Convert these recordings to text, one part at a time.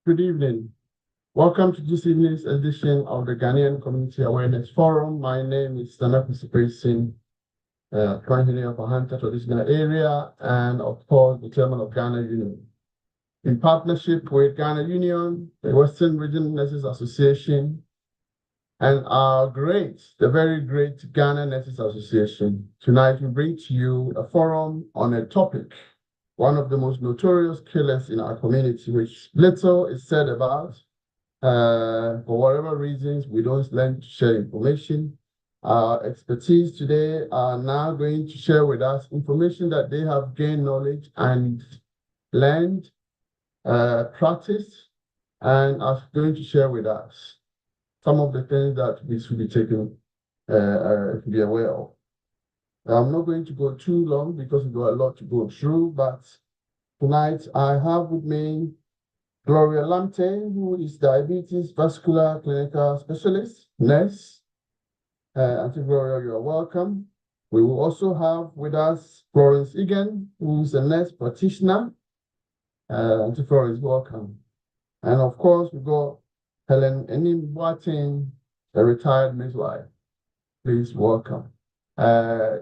Good evening. Welcome to this evening's edition of the Ghanaian Community Awareness Forum. My name is Nana Singh, Commissioner of Ahanta Traditional Area, and of course, the Chairman of Ghana Union. In partnership with Ghana Union, the Western Region Nurses Association, and the very great Ghana Nurses Association, tonight we bring to you a forum on a topic, one of the most notorious killers in our community, which little is said about. For whatever reasons, we don't learn to share information. Our expertise today are now going to share with us information that they have gained knowledge and learned, practiced, and are going to share with us some of the things that we should be taking to be aware of. I'm not going to go too long because we've got a lot to go through, but tonight I have with me Gloria Lamte, who is Diabetes Vascular Clinical Specialist, nurse. Auntie Gloria, you are welcome. We will also have with us Florence Egan, who is a nurse practitioner. Auntie Florence, welcome. And of course, we've got Helen Enimwatin, a retired midwife. Please welcome.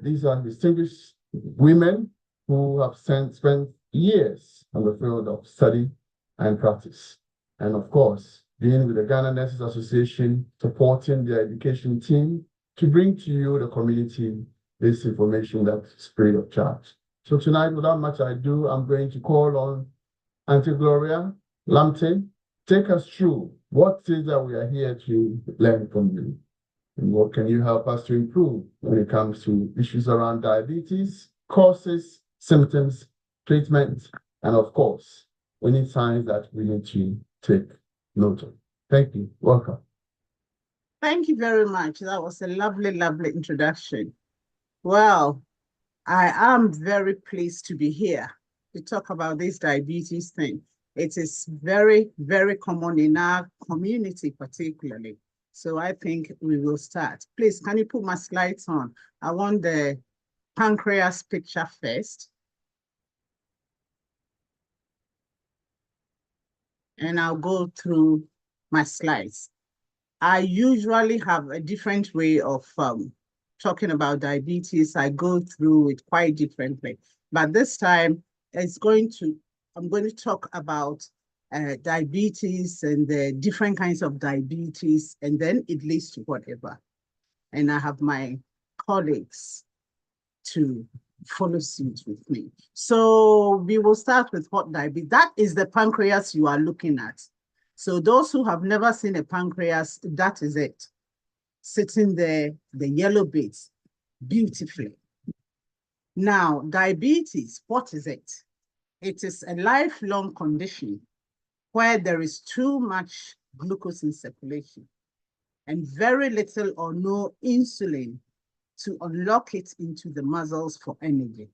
These are distinguished women who have spent years on the field of study and practice. And of course, being with the Ghana Nurses Association, supporting their education team to bring to you, the community, this information that is free of charge. So tonight, without much ado, I'm going to call on Auntie Gloria Lamte. Take us through what it is that we are here to learn from you. And what can you help us to improve when it comes to issues around diabetes, causes, symptoms, treatment, and of course, any signs that we need to take note of. Thank you. Welcome. Thank you very much. That was a lovely, lovely introduction. Well, I am very pleased to be here to talk about this diabetes thing. It is very, very common in our community particularly. So I think we will start. Please, can you put my slides on? I want the pancreas picture first. And I'll go through my slides. I usually have a different way of talking about diabetes. I go through it quite differently. But this time, I'm going to talk about diabetes and the different kinds of diabetes, and then it leads to whatever. And I have my colleagues to follow suit with me. So we will start with hot diabetes. That is the pancreas you are looking at. So those who have never seen a pancreas, that is it. Sitting there, the yellow bits, beautifully. Now, diabetes, what is it? It is a lifelong condition where there is too much glucose in circulation. and very little or no insulin to unlock it into the muscles for energy.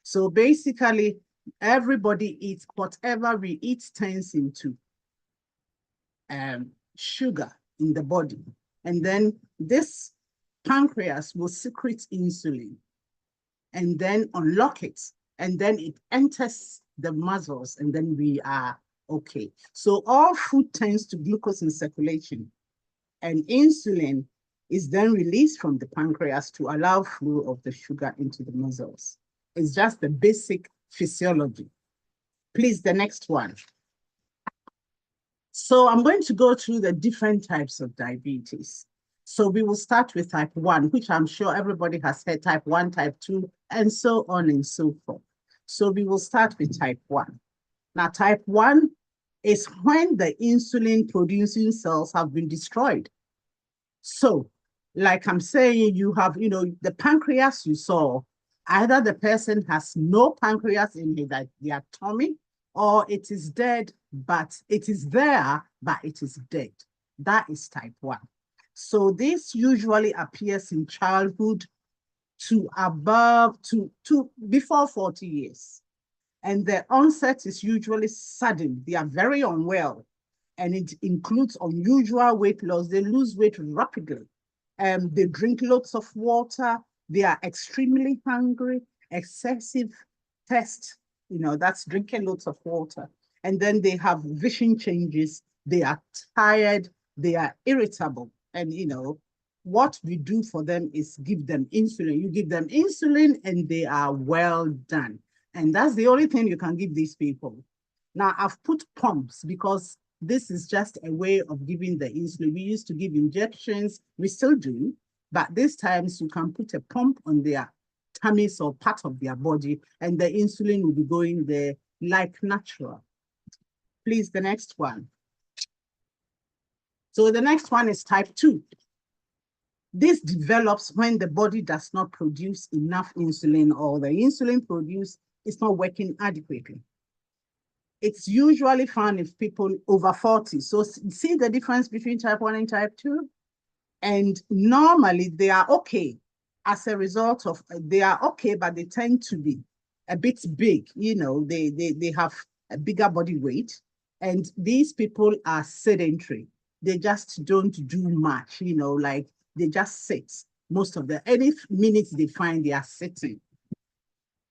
So basically, everybody eats whatever we eat turns into sugar in the body. And then this pancreas will secrete insulin and then unlock it. And then it enters the muscles and then we are okay. So all food tends to glucose in circulation, and insulin is then released from the pancreas to allow flow of the sugar into the muscles. It's just the basic physiology. Please, the next one. So I'm going to go through the different types of diabetes. So we will start with type 1, which I'm sure everybody has heard, type 1, type 2, and so on and so forth. So we will start with type 1. Now, type 1 is when the insulin-producing cells have been destroyed. So, like I'm saying, you have, the pancreas you saw, either the person has no pancreas in their tummy, or it is dead, but it is there, but it is dead. That is type 1. So this usually appears in childhood to before 40 years. And the onset is usually sudden. They are very unwell, and it includes unusual weight loss. They lose weight rapidly. They drink lots of water. They are extremely hungry, excessive thirst. That's drinking lots of water. And then they have vision changes. They are tired. They are irritable. And, what we do for them is give them insulin. You give them insulin and they are well done. And that's the only thing you can give these people. Now, I've put pumps because this is just a way of giving the insulin. We used to give injections. We still do. But these times you can put a pump on their tummies or part of their body, and the insulin will be going there like natural. Please, the next one. So the next one is type 2. This develops when the body does not produce enough insulin, or the insulin produced is not working adequately. It's usually found in people over 40. So see the difference between type 1 and type 2? And normally they are okay as a result of, they are okay, but they tend to be a bit big. They have a bigger body weight. And these people are sedentary. They just don't do much, like they just sit most of the, any minutes they find they are sitting.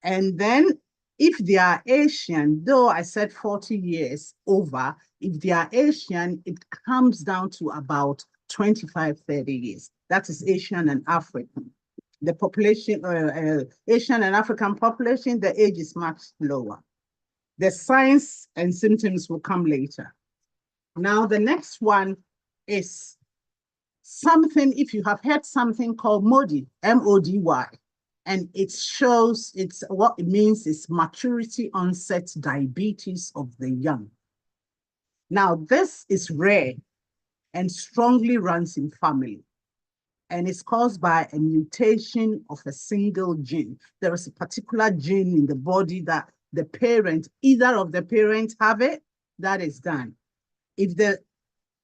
And then if they are Asian, though I said 40 years over, if they are Asian, it comes down to about 25, 30 years. That is Asian and African. The population, Asian and African population, the age is much lower. The signs and symptoms will come later. Now, the next one is something, if you have heard something called MODY, M-O-D-Y, and it shows, what it means is maturity onset diabetes of the young. Now, this is rare and strongly runs in family, and it's caused by a mutation of a single gene. There is a particular gene in the body that the parent, either of the parents have it, that is done. If the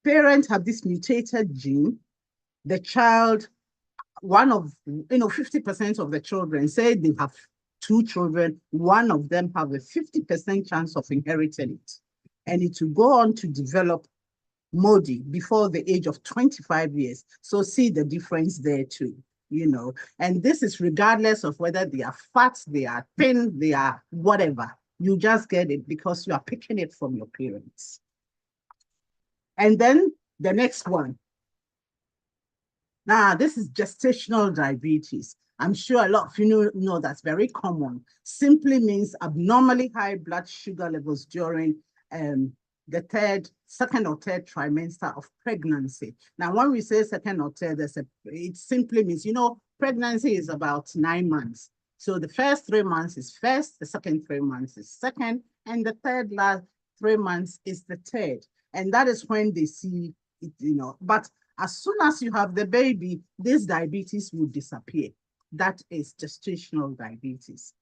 parents have this mutated gene, the child, 50% of the children, say they have 2 children, one of them have a 50% chance of inheriting it. And it will go on to develop MODY before the age of 25 years. So see the difference there too, And this is regardless of whether they are fat, they are thin, they are whatever. You just get it because you are picking it from your parents. And then the next one. Now, this is gestational diabetes. I'm sure a lot of you know that's very common. Simply means abnormally high blood sugar levels during the second or third trimester of pregnancy. Now, when we say second or third, it simply means, pregnancy is about 9 months. So the first 3 months is first, the second 3 months is second, and the last 3 months is the third. And that is when they see it, but as soon as you have the baby, this diabetes will disappear. That is gestational diabetes.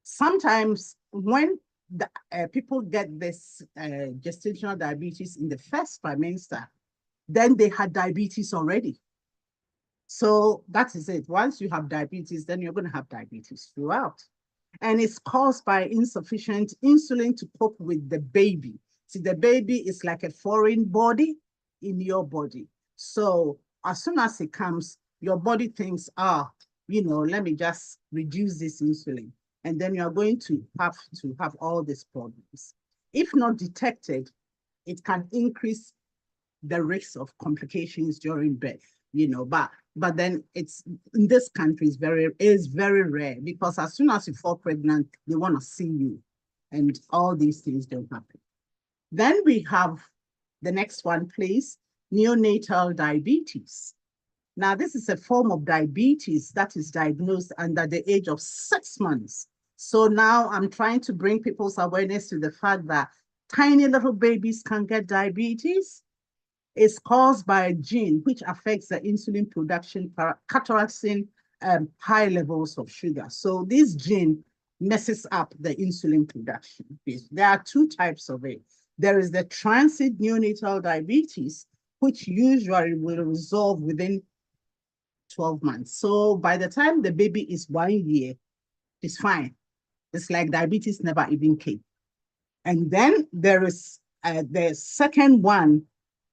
Sometimes when people get this gestational diabetes in the first trimester, then they had diabetes already. So that is it. Once you have diabetes, then you're going to have diabetes throughout. And it's caused by insufficient insulin to cope with the baby. See, the baby is like a foreign body in your body. So as soon as it comes, your body thinks, let me just reduce this insulin. And then you're going to have all these problems. If not detected, it can increase the risk of complications during birth, but then it's in this country is very rare, because as soon as you fall pregnant, they want to see you, and all these things don't happen. Then we have the next one, please, neonatal diabetes. Now, this is a form of diabetes that is diagnosed under the age of 6 months. So now I'm trying to bring people's awareness to the fact that tiny little babies can get diabetes. It's caused by a gene which affects the insulin production, characterizing high levels of sugar. So this gene messes up the insulin production. There are two types of it. There is the transient neonatal diabetes, which usually will resolve within 12 months. So by the time the baby is 1 year, it's fine. It's like diabetes never even came. And then there is the second one,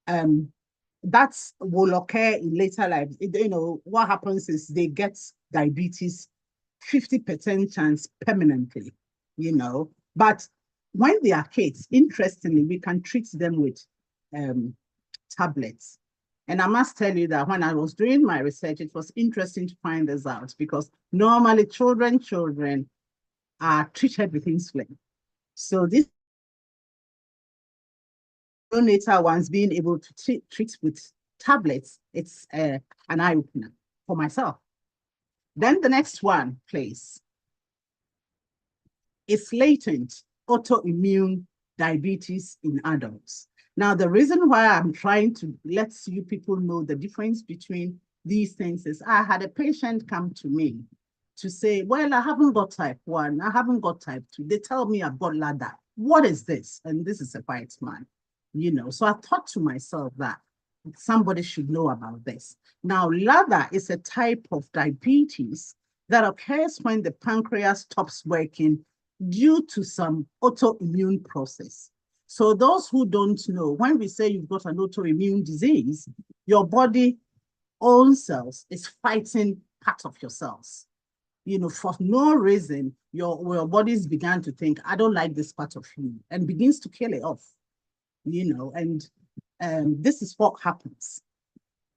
that will occur in later life. What happens is they get diabetes 50% chance permanently, But when they are kids, interestingly, we can treat them with tablets. And I must tell you that when I was doing my research, it was interesting to find this out, because normally children are treated with insulin. So this neonatal ones being able to treat with tablets, it's an eye-opener for myself. Then the next one, please. It's latent autoimmune diabetes in adults. Now, the reason why I'm trying to let you people know the difference between these things is I had a patient come to me to say, well, I haven't got type 1, I haven't got type 2. They tell me I've got LADA. What is this? And this is a white man, So I thought to myself that somebody should know about this. Now, LADA is a type of diabetes that occurs when the pancreas stops working due to some autoimmune process. So those who don't know, when we say you've got an autoimmune disease, your body own cells is fighting part of your cells. For no reason, your bodies began to think, I don't like this part of you, and begins to kill it off, and this is what happens.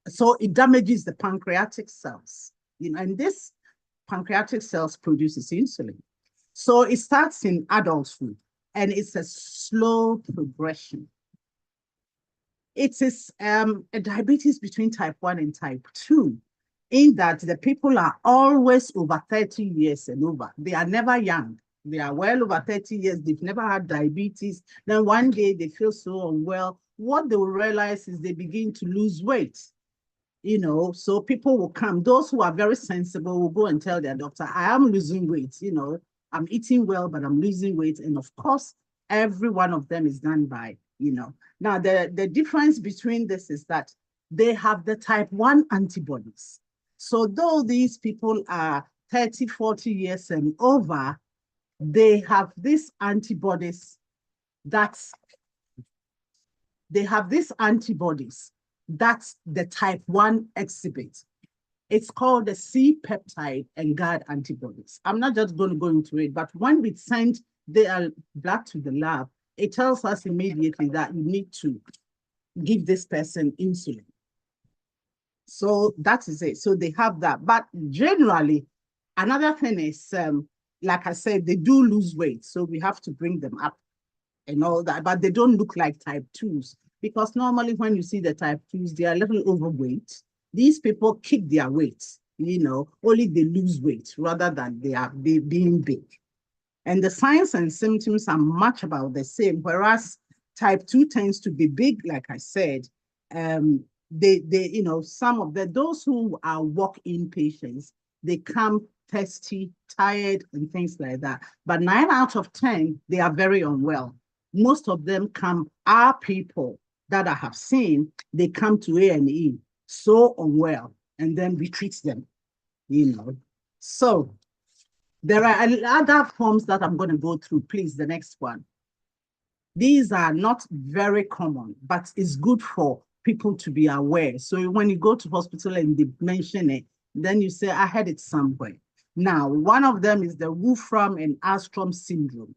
So it damages the pancreatic cells, and this pancreatic cells produces insulin. So it starts in adulthood, and it's a slow progression. It is a diabetes between type 1 and type 2, in that the people are always over 30 years and over. They are never young. They are well over 30 years. They've never had diabetes. Then one day they feel so unwell. What they will realize is they begin to lose weight. So people will come. Those who are very sensible will go and tell their doctor, I am losing weight. I'm eating well, but I'm losing weight. And of course, every one of them is done by, Now, the difference between this is that they have the type 1 antibodies. So though these people are 30, 40 years and over, they have these antibodies that the type 1 exhibits. It's called the C-peptide and GAD antibodies. I'm not just going to go into it, but when we send the blood to the lab, it tells us immediately that you need to give this person insulin. So that is it. So they have that. But generally, another thing is, like I said, they do lose weight. So we have to bring them up and all that. But they don't look like type 2s. Because normally when you see the type 2s, they are a little overweight. These people keep their weight, only they lose weight rather than they being big. And the signs and symptoms are much about the same, whereas type 2 tends to be big, like I said. Some of those who are walk-in patients, they come thirsty, tired, and things like that. But 9 out of 10, they are very unwell. Most of them are people that I have seen, they come to A&E so unwell, and then we treat them, you know. So there are other forms that I'm going to go through. Please, the next one. These are not very common, but it's good for people to be aware. So when you go to hospital and they mention it, then you say, I had it somewhere. Now, one of them is the Wolfram and Armstrong syndrome.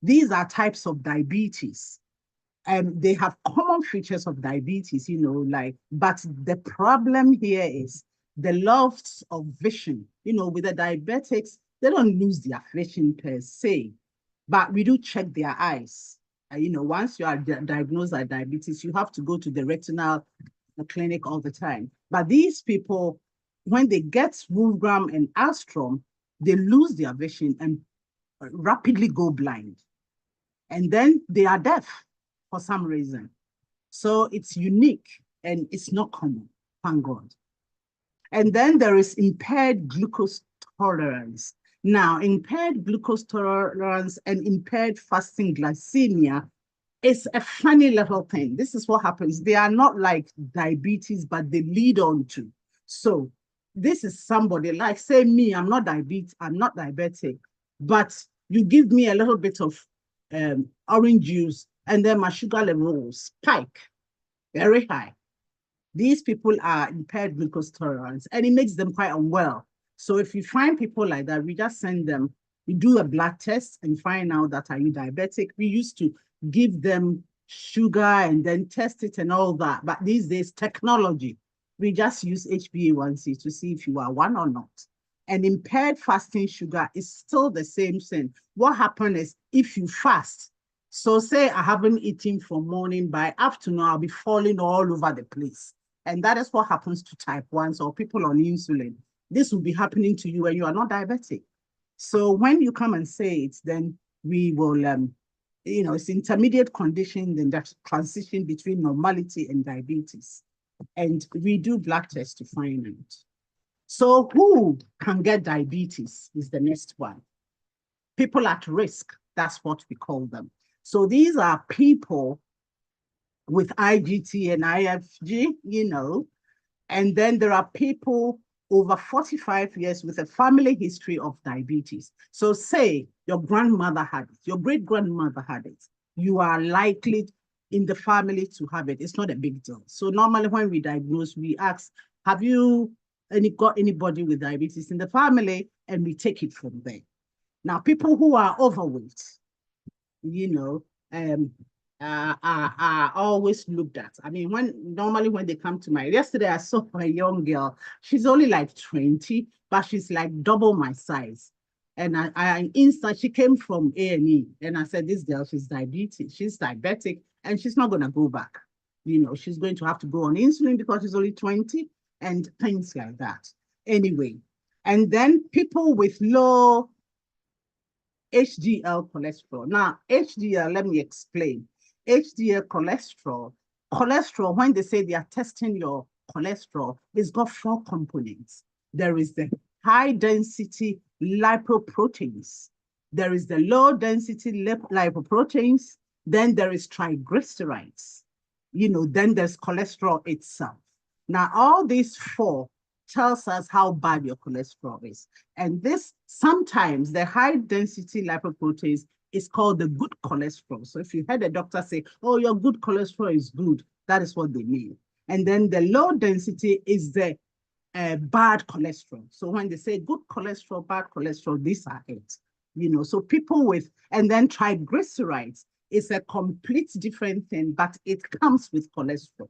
These are types of diabetes. And they have common features of diabetes, you know, like, but the problem here is the loss of vision. You know, with the diabetics, they don't lose their vision per se, but we do check their eyes. You know, once you are diagnosed with diabetes, you have to go to the retinal clinic all the time. But these people, when they get Wolfram and Armstrong, they lose their vision and rapidly go blind. And then they are deaf for some reason. So it's unique and it's not common, thank God. And then there is impaired glucose tolerance. Now, impaired glucose tolerance and impaired fasting glycemia is a funny little thing. This is what happens. They are not like diabetes, but they lead on to. So this is somebody like, say me, I'm not diabetic, but you give me a little bit of orange juice and then my sugar level will spike very high. These people are impaired glucose tolerance and it makes them quite unwell. So if you find people like that, we just send them, we do a blood test and find out that are you diabetic. We used to give them sugar and then test it and all that. But these days, technology, we just use HbA1c to see if you are one or not. And impaired fasting sugar is still the same thing. What happens is if you fast, so say I haven't eaten from morning, by afternoon, I'll be falling all over the place. And that is what happens to type 1s or people on insulin. This will be happening to you when you are not diabetic. So when you come and say it, then we will, you know, it's intermediate condition, then that transition between normality and diabetes. And we do blood tests to find out. So who can get diabetes is the next one. People at risk, that's what we call them. So these are people with IGT and IFG, you know, and then there are people over 45 years with a family history of diabetes. So say your grandmother had it, your great-grandmother had it, you are likely in the family to have it. It's not a big deal. So normally when we diagnose, we ask, have you got anybody with diabetes in the family? And we take it from there. Now, people who are overweight, you know, are always looked at. I mean, normally when they come to yesterday I saw a young girl, she's only like 20, but she's like double my size. And she came from A&E, and I said, this girl, she's diabetic, and she's not gonna go back. You know, she's going to have to go on insulin because she's only 20 and things like that. Anyway, and then people with low HDL cholesterol. Now, HDL, let me explain. HDL cholesterol, when they say they are testing your cholesterol, it's got 4 components. There is the high density lipoproteins. There is the low density lipoproteins. Then there is triglycerides. You know, then there's cholesterol itself. Now, all these 4 tells us how bad your cholesterol is. And this, sometimes the high density lipoproteins is called the good cholesterol. So if you heard a doctor say, oh, your good cholesterol is good, that is what they mean. And then the low density is the bad cholesterol. So when they say good cholesterol, bad cholesterol, these are it. You know, so people with, and then triglycerides is a complete different thing, but it comes with cholesterol.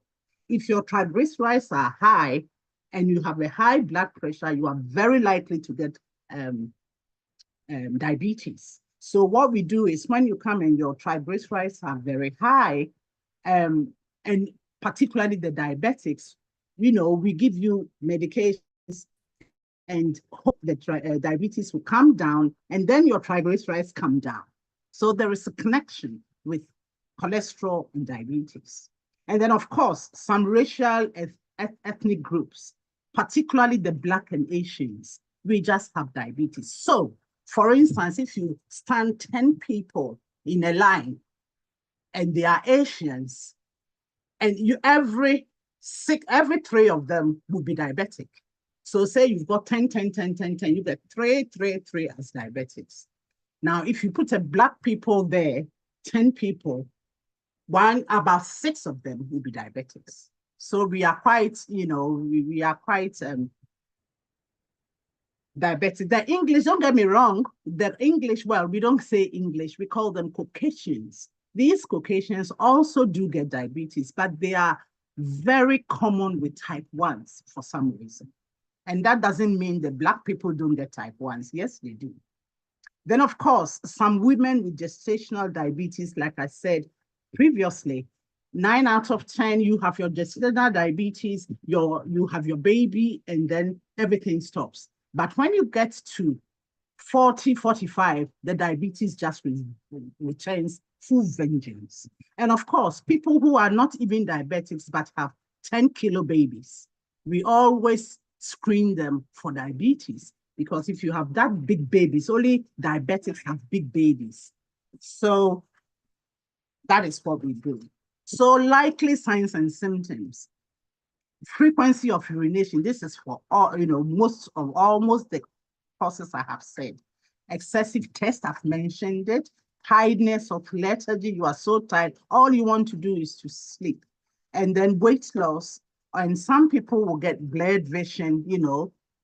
If your triglycerides are high, and you have a high blood pressure, you are very likely to get diabetes. So what we do is when you come and your triglycerides are very high, and particularly the diabetics, you know, we give you medications and hope that diabetes will come down, and then your triglycerides come down. So there is a connection with cholesterol and diabetes. And then, of course, some racial ethnic groups, particularly the Black and Asians, we just have diabetes. So, for instance, if you stand 10 people in a line and they are Asians, And every 3 of them will be diabetic. So say you've got 10, 10, 10, 10, 10, you get 3, 3, 3 as diabetics. Now, if you put a black people there, 10 people, about 6 of them will be diabetics. So we are quite, we are quite diabetic. The English, don't get me wrong, the English, well, we don't say English, we call them Caucasians. These Caucasians also do get diabetes, but they are very common with type 1s for some reason. And that doesn't mean that black people don't get type 1s. Yes, they do. Then, of course, some women with gestational diabetes, like I said previously, 9 out of 10, you have your gestational diabetes, you have your baby, and then everything stops. But when you get to 40, 45, the diabetes just returns full vengeance. And of course, people who are not even diabetics but have 10-kilo babies, we always screen them for diabetes, because if you have that big babies, only diabetics have big babies. So that is what we do. So likely signs and symptoms. Frequency of urination, this is for all, almost the causes I have said. Excessive thirst, I've mentioned it. Tiredness of lethargy, you are so tired, all you want to do is to sleep. And then weight loss, and some people will get blurred vision,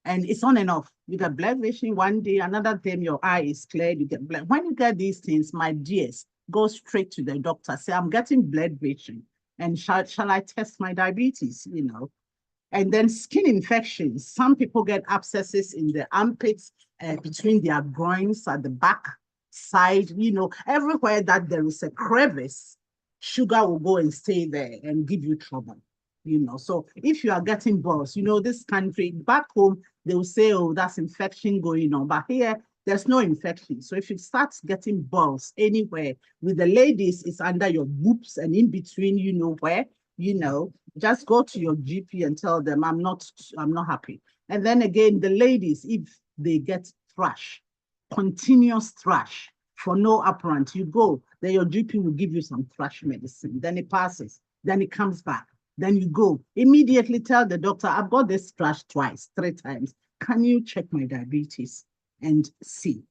and it's on and off. You get blurred vision one day, another time your eye is clear, you get blurred. When you get these things, my dears, go straight to the doctor, say, I'm getting blurred vision, and shall I test my diabetes, And then skin infections. Some people get abscesses in the armpits, between their groins, at the back side, everywhere that there is a crevice, sugar will go and stay there and give you trouble, So if you are getting boils, this country, back home, they will say, oh, that's infection going on. But here, there's no infection. So if you start getting boils anywhere, with the ladies, it's under your boobs and in between, where, just go to your GP and tell them, I'm not happy. And then again, the ladies, if they get thrush, continuous thrush for no apparent, you go, then your GP will give you some thrush medicine. Then it passes, then it comes back. Then you go, immediately tell the doctor, I've got this thrush twice, 3 times. Can you check my diabetes and see?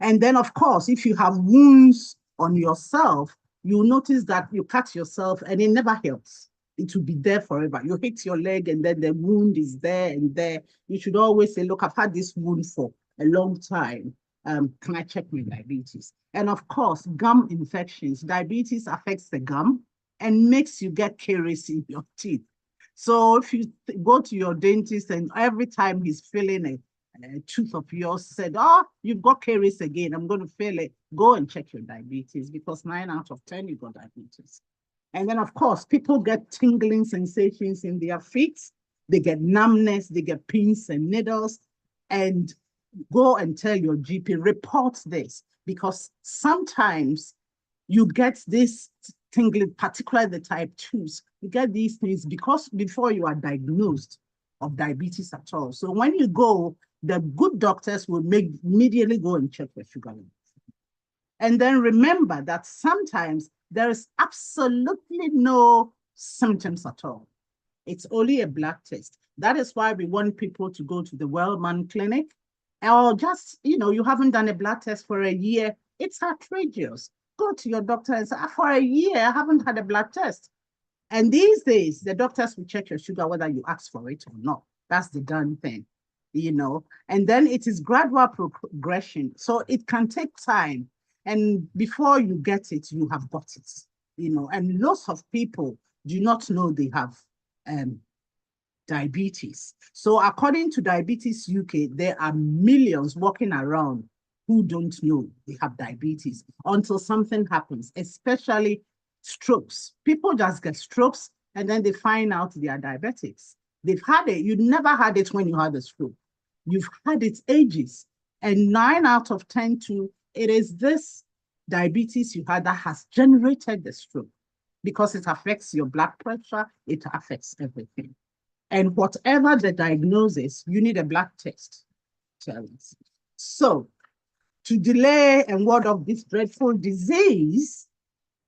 And then, of course, if you have wounds on yourself, you'll notice that you cut yourself and it never helps. It will be there forever. You hit your leg and then the wound is there and there. You should always say, look, I've had this wound for a long time. Can I check my diabetes? And of course, gum infections. Diabetes affects the gum and makes you get caries in your teeth. So if you go to your dentist and every time he's filling a tooth of yours, said, oh, you've got caries again, I'm going to fill it, go and check your diabetes, because 9 out of 10, you got diabetes. And then, of course, people get tingling sensations in their feet. They get numbness, they get pins and needles. And go and tell your GP, report this, because sometimes you get this tingling, particularly the type 2s. You get these things because before you are diagnosed of diabetes at all. So when you go, the good doctors will immediately go and check your sugar level. And then remember that sometimes there is absolutely no symptoms at all. It's only a blood test. That is why we want people to go to the Wellman Clinic, or just, you haven't done a blood test for a year. It's outrageous. Go to your doctor and say, for a year, I haven't had a blood test. And these days, the doctors will check your sugar whether you ask for it or not. That's the done thing, And then it is gradual progression. So it can take time. And before you get it, you have got it, And lots of people do not know they have diabetes. So according to Diabetes UK, there are millions walking around who don't know they have diabetes until something happens, especially strokes. People just get strokes and then they find out they are diabetics. They've had it. You never had it when you had a stroke. You've had it ages. And 9 out of 10 too, it is this diabetes you had that has generated the stroke, because it affects your blood pressure, it affects everything. And whatever the diagnosis, you need a blood test. So to delay and ward off this dreadful disease,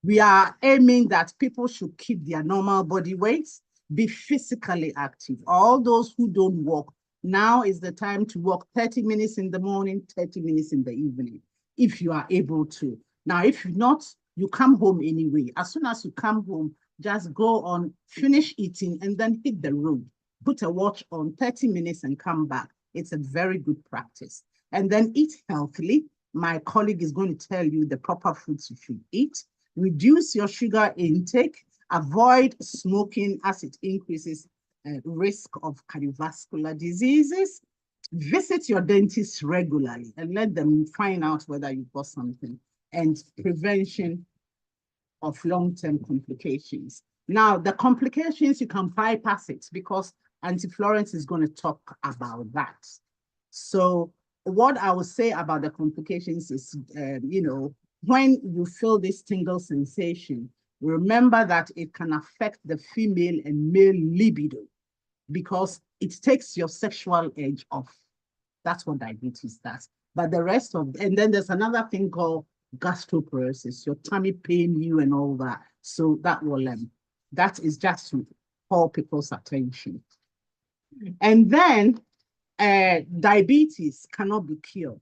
We are aiming that people should keep their normal body weights, be physically active. All those who don't walk, now is the time to walk 30 minutes in the morning, 30 minutes in the evening, if you are able to. Now, if not, you come home anyway. As soon as you come home, just go on, finish eating, and then hit the road. Put a watch on 30 minutes and come back. It's a very good practice. And then eat healthily. My colleague is going to tell you the proper foods you should eat. Reduce your sugar intake. Avoid smoking as it increases risk of cardiovascular diseases. Visit your dentist regularly and let them find out whether you've got something. And prevention of long-term complications. Now, the complications, you can bypass it because Auntie Florence is going to talk about that. So what I will say about the complications is, when you feel this tingle sensation, remember that it can affect the female and male libido because it takes your sexual edge off. That's what diabetes does. But the rest of, and then there's another thing called gastroparesis, your tummy pain you and all that. So that that is just to call people's attention. And then diabetes cannot be cured.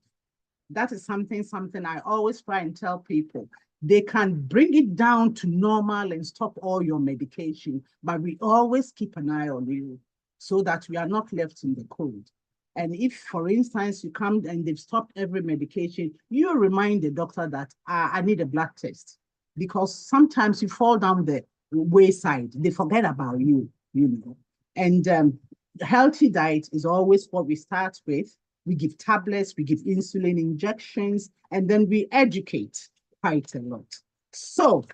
That is something I always try and tell people. They can bring it down to normal and stop all your medication, but we always keep an eye on you so that we are not left in the cold. And if, for instance, you come and they've stopped every medication, you remind the doctor that I need a blood test because sometimes you fall down the wayside. They forget about you, And healthy diet is always what we start with. We give tablets, we give insulin injections, and then we educate quite a lot. So,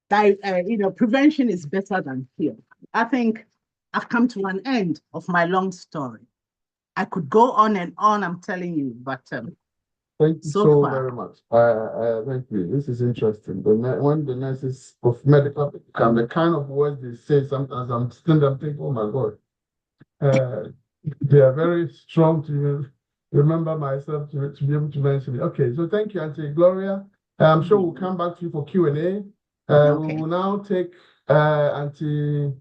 prevention is better than cure. I think I've come to an end of my long story. I could go on and on, I'm telling you, but thank you so very much. Thank you. This is interesting. When the nurses of medical become the kind of words they say, sometimes I'm thinking, oh my God. They are very strong to remember myself to be able to mention it. Okay, so thank you, Auntie Gloria. I'm sure we'll come back to you for Q&A. Okay. We will now take Auntie,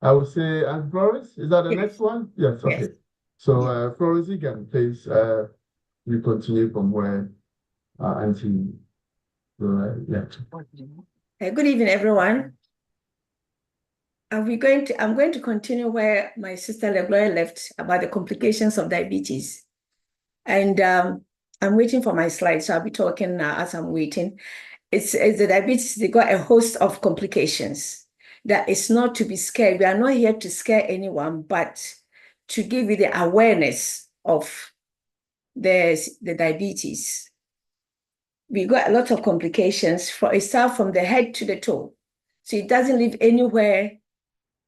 I would say, Auntie Florence. Is that the next one? Yes, okay. Yes. So Florence, again, please, you continue from where Auntie left. Good evening, everyone. I'm going to continue where my sister Gloria left about the complications of diabetes. And I'm waiting for my slides, so I'll be talking as I'm waiting. It's the diabetes, they got a host of complications. That is not to be scared. We are not here to scare anyone, but to give you the awareness of the diabetes. We got a lot of complications. It starts from the head to the toe. So it doesn't leave anywhere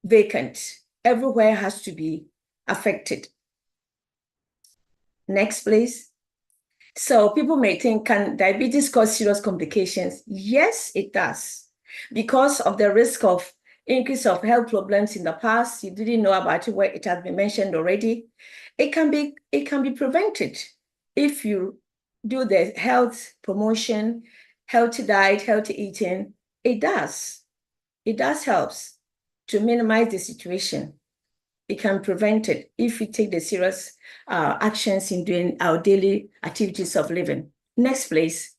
vacant. Everywhere has to be affected. Next, please. So people may think, can diabetes cause serious complications? Yes, it does. Because of the risk of increase of health problems in the past, you didn't know about it, where it has been mentioned already. It can be prevented if you do the health promotion, healthy diet, healthy eating. It does help to minimize the situation. It can prevent it if we take the serious actions in doing our daily activities of living. Next, please.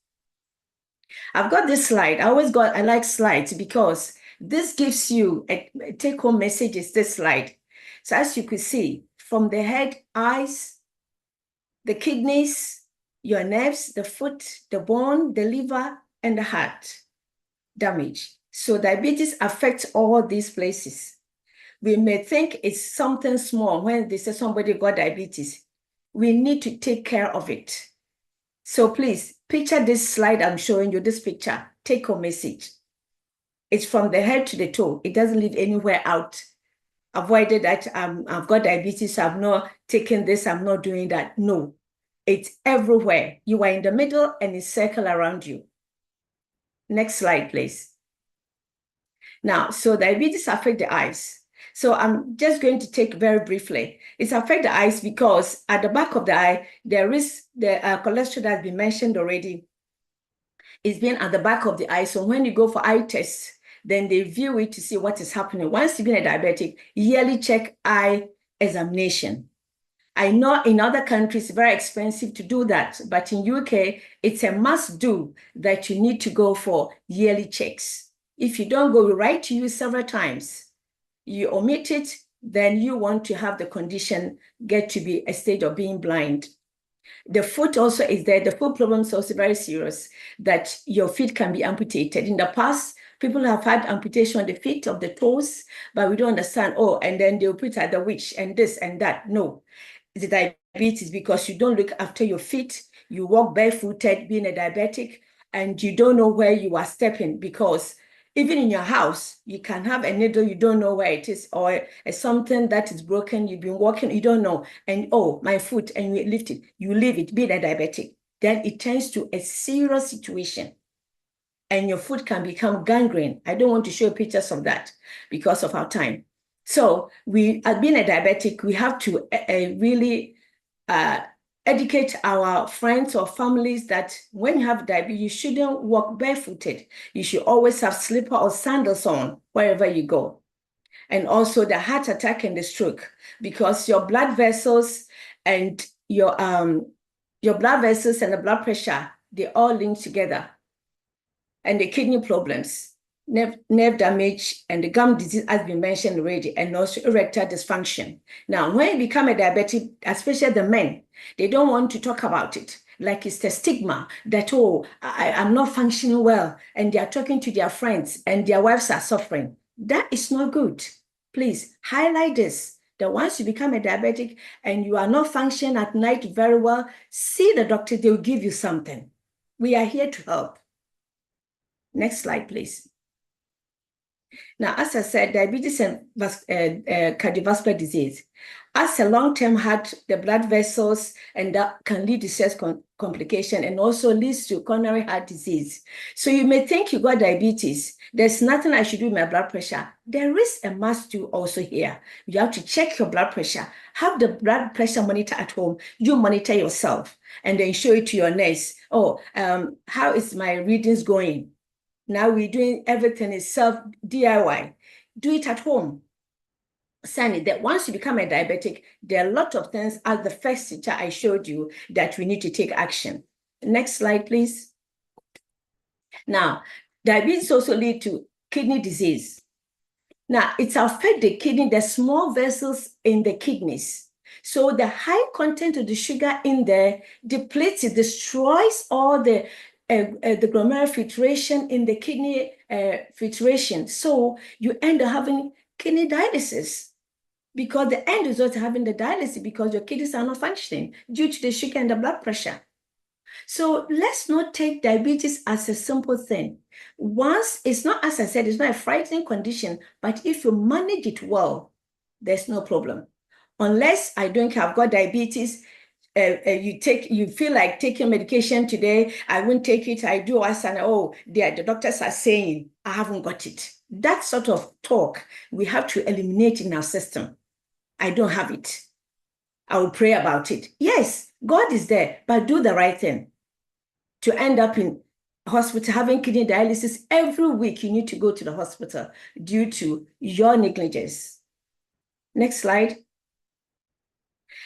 I've got this slide. I like slides because this gives you a take-home message is this slide. So as you could see, from the head, eyes, the kidneys, your nerves, the foot, the bone, the liver, and the heart damage. So diabetes affects all these places. We may think it's something small when they say somebody got diabetes. We need to take care of it. So please, picture this slide I'm showing you, this picture, take home message. It's from the head to the toe. It doesn't leave anywhere out. Avoided that I've got diabetes, I'm not taking this, I'm not doing that. No, it's everywhere. You are in the middle and it's circle around you. Next slide, please. Now, so diabetes affects the eyes. So I'm just going to take very briefly. It affects the eyes because at the back of the eye, there is the cholesterol that has been mentioned already. It's been at the back of the eye. So when you go for eye tests, then they view it to see what is happening. Once you've been a diabetic, yearly check eye examination. I know in other countries, it's very expensive to do that, but in UK, it's a must do that you need to go for yearly checks. If you don't go, we write to you several times. You omit it, then you want to have the condition get to be a state of being blind. The foot also is there. The foot problem is also very serious, that your feet can be amputated. In the past, people have had amputation on the feet of the toes, but we don't understand, oh, and then they'll put at the witch and this and that. No, the diabetes, because you don't look after your feet, you walk barefooted being a diabetic, and you don't know where you are stepping, because even in your house, you can have a needle, you don't know where it is, or something that is broken, you've been walking, you don't know, and oh, my foot, and you lift it, you leave it, being a diabetic, then it turns to a serious situation, and your foot can become gangrene. I don't want to show pictures of that because of our time. So we, as being a diabetic, we have to really educate our friends or families that when you have diabetes, you shouldn't walk barefooted. You should always have slipper or sandals on wherever you go. And also the heart attack and the stroke, because your blood vessels and your blood vessels and the blood pressure, they all link together. And the kidney problems, nerve damage, and the gum disease has been mentioned already, and also erectile dysfunction. Now, when you become a diabetic, especially the men, they don't want to talk about it. Like it's the stigma that, oh, I'm not functioning well, and they are talking to their friends, and their wives are suffering. That is not good. Please highlight this, that once you become a diabetic and you are not functioning at night very well, see the doctor, they will give you something. We are here to help. Next slide, please. Now, as I said, diabetes and cardiovascular disease. As a long-term heart, the blood vessels, and that can lead to serious complication, and also leads to coronary heart disease. So you may think you got diabetes. There's nothing I should do with my blood pressure. There is a must do also here. You have to check your blood pressure. Have the blood pressure monitor at home. You monitor yourself, and then show it to your nurse. Oh, how is my readings going? Now we're doing everything is self DIY. Do it at home. Sandy, that once you become a diabetic, there are a lot of things, as the first picture I showed you, that we need to take action. Next slide, please. Now, diabetes also lead to kidney disease. Now, it affects the kidney, the small vessels in the kidneys. So the high content of the sugar in there depletes it, destroys all the glomerular filtration in the kidney filtration. So you end up having kidney dialysis, because the end result is having the dialysis because your kidneys are not functioning due to the sugar and the blood pressure. So let's not take diabetes as a simple thing. Once, it's not, as I said, it's not a frightening condition, but if you manage it well, there's no problem. Unless I don't have got diabetes, you feel like taking medication today, I won't take it, I do, and oh, the doctors are saying I haven't got it. That sort of talk, we have to eliminate in our system. I don't have it. I will pray about it. Yes, God is there, but do the right thing. To end up in hospital having kidney dialysis every week, you need to go to the hospital due to your negligence. Next slide.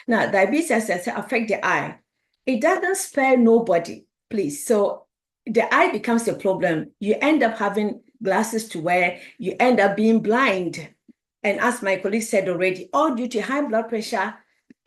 Now, diabetes, as I said, affects the eye. It doesn't spare nobody, please. So the eye becomes a problem. You end up having glasses to wear. You end up being blind. And as my colleague said already, all due to high blood pressure,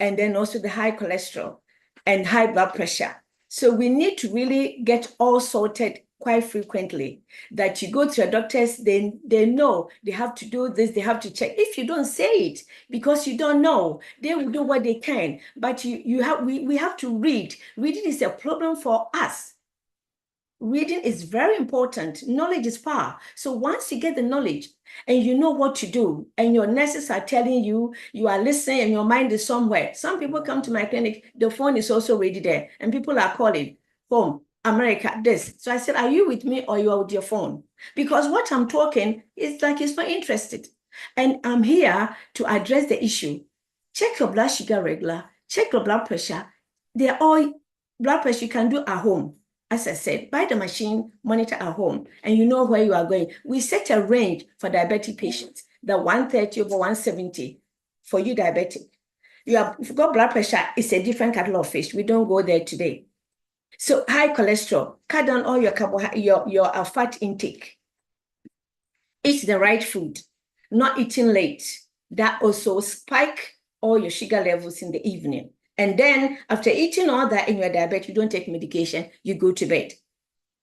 and then also the high cholesterol and high blood pressure. So we need to really get all sorted quite frequently, that you go to your doctors, they know they have to do this, they have to check. If you don't say it because you don't know, they will do what they can. But we have to read. Reading is a problem for us. Reading is very important. Knowledge is power. So once you get the knowledge and you know what to do, and your nurses are telling you, you are listening and your mind is somewhere. Some people come to my clinic, the phone is also already there, and people are calling home, America, this. So I said, are you with me or you are with your phone? Because what I'm talking is like he's not interested. And I'm here to address the issue. Check your blood sugar regular, check your blood pressure. They're all blood pressure you can do at home. As I said, buy the machine, monitor at home, and you know where you are going. We set a range for diabetic patients, the 130 over 170 for you diabetic. If you've got blood pressure, it's a different kettle of fish. We don't go there today. So high cholesterol, cut down all your your fat intake. Eat the right food, not eating late. That also spike all your sugar levels in the evening. And then after eating all that and you're diabetic, you don't take medication, you go to bed.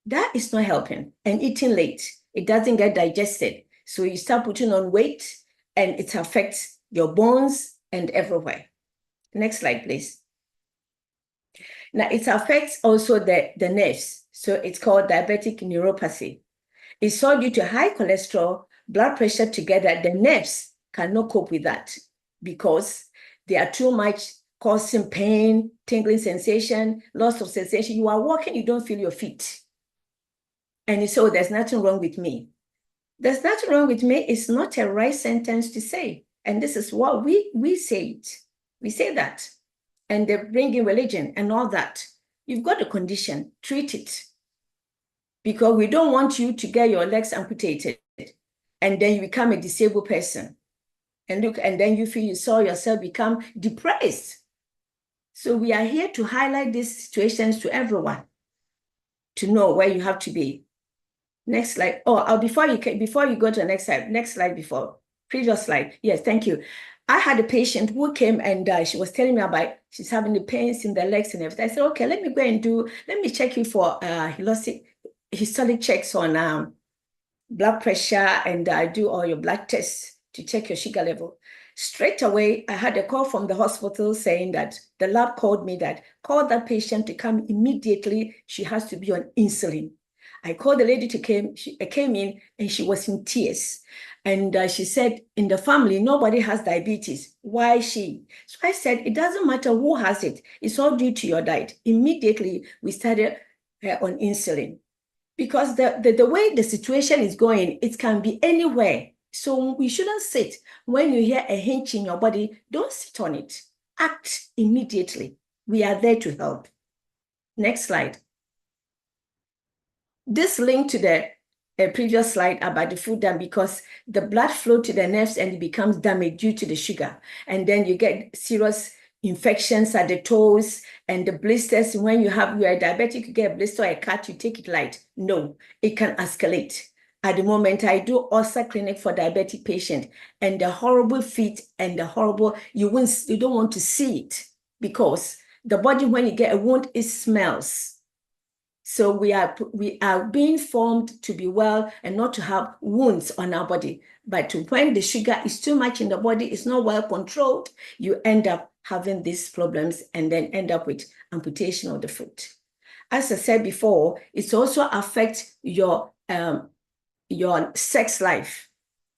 That is not helping. And eating late, it doesn't get digested. So you start putting on weight and it affects your bones and everywhere. Next slide, please. Now it affects also the nerves. So it's called diabetic neuropathy. It's all due to high cholesterol, blood pressure together. The nerves cannot cope with that because they are too much, causing pain, tingling sensation, loss of sensation. You are walking, you don't feel your feet. And so there's nothing wrong with me. There's nothing wrong with me. It's not a right sentence to say. And this is what we say it. We say that. And they bring in religion and all that. You've got a condition, treat it. Because we don't want you to get your legs amputated and then you become a disabled person. And look, and then you feel you saw yourself become depressed. So we are here to highlight these situations to everyone to know where you have to be. Next slide. Before you go to the next slide before, previous slide. Yes, thank you. I had a patient who came and she was telling me about she's having the pains in the legs and everything. I said, okay, let me check you for histologic checks on blood pressure and do all your blood tests to check your sugar level. Straight away, I had a call from the hospital saying that the lab called me that call that patient to come immediately. She has to be on insulin. I called the lady she came in and she was in tears. And she said, in the family, nobody has diabetes. Why she? So I said, it doesn't matter who has it. It's all due to your diet. Immediately, we started her on insulin. Because the way the situation is going, it can be anywhere. So we shouldn't sit. When you hear a hinge in your body, don't sit on it. Act immediately. We are there to help. Next slide. This link to the previous slide about the food damage, because the blood flow to the nerves and it becomes damaged due to the sugar. And then you get serious infections at the toes and the blisters. When you are diabetic, you get a blister or a cut, you take it light. No, it can escalate. At the moment, I do ulcer clinic for diabetic patient, and the horrible feet and the horrible, you don't want to see it because the body, when you get a wound, it smells. So we are being formed to be well and not to have wounds on our body. But when the sugar is too much in the body, it's not well controlled, you end up having these problems and then end up with amputation of the foot. As I said before, it also affects your sex life.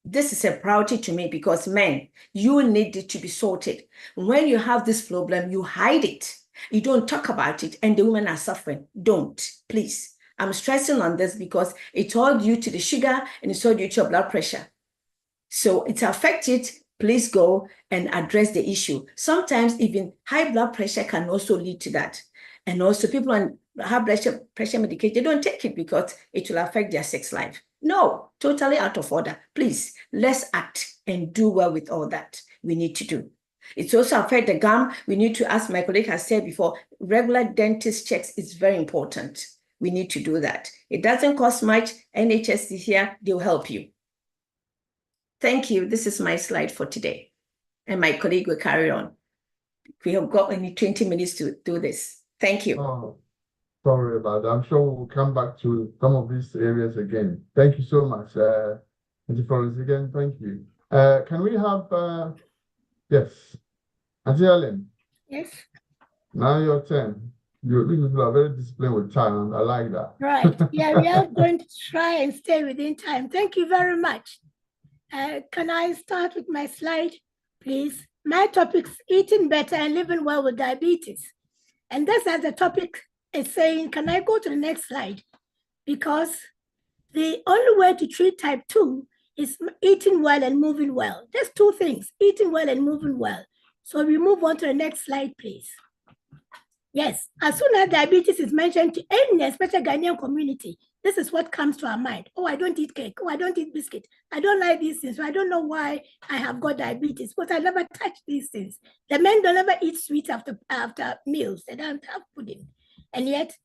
This is a priority to me because men, you need it to be sorted. When you have this problem, you hide it. You don't talk about it and the women are suffering. Don't, please. I'm stressing on this because it's all due to the sugar and it's all due to your blood pressure. So it's affected. Please go and address the issue. Sometimes even high blood pressure can also lead to that. And also people on high blood pressure medication, they don't take it because it will affect their sex life. No, totally out of order. Please, let's act and do well with all that we need to do. It's also affect the gum. We need to, as my colleague has said before, regular dentist checks is very important. We need to do that. It doesn't cost much. NHS is here. They'll help you. Thank you. This is my slide for today. And my colleague will carry on. We have got only 20 minutes to do this. Thank you. Oh, sorry about that. I'm sure we'll come back to some of these areas again. Thank you so much. Auntie Florence, again, thank you. Can we have, yes, Auntie Ellen? Yes. Now your turn. You people are very disciplined with time. I like that. Right. Yeah, we are going to try and stay within time. Thank you very much. Can I start with my slide, please? My topic is eating better and living well with diabetes. And that's as the topic is saying, can I go to the next slide? Because the only way to treat type 2 is eating well and moving well. There's two things, eating well and moving well. So we move on to the next slide, please. Yes, as soon as diabetes is mentioned to any, especially Ghanaian community, this is what comes to our mind. Oh, I don't eat cake. Oh, I don't eat biscuit. I don't like these things. So I don't know why I have got diabetes, but I never touch these things. The men don't ever eat sweets after meals. They don't have pudding. And yet,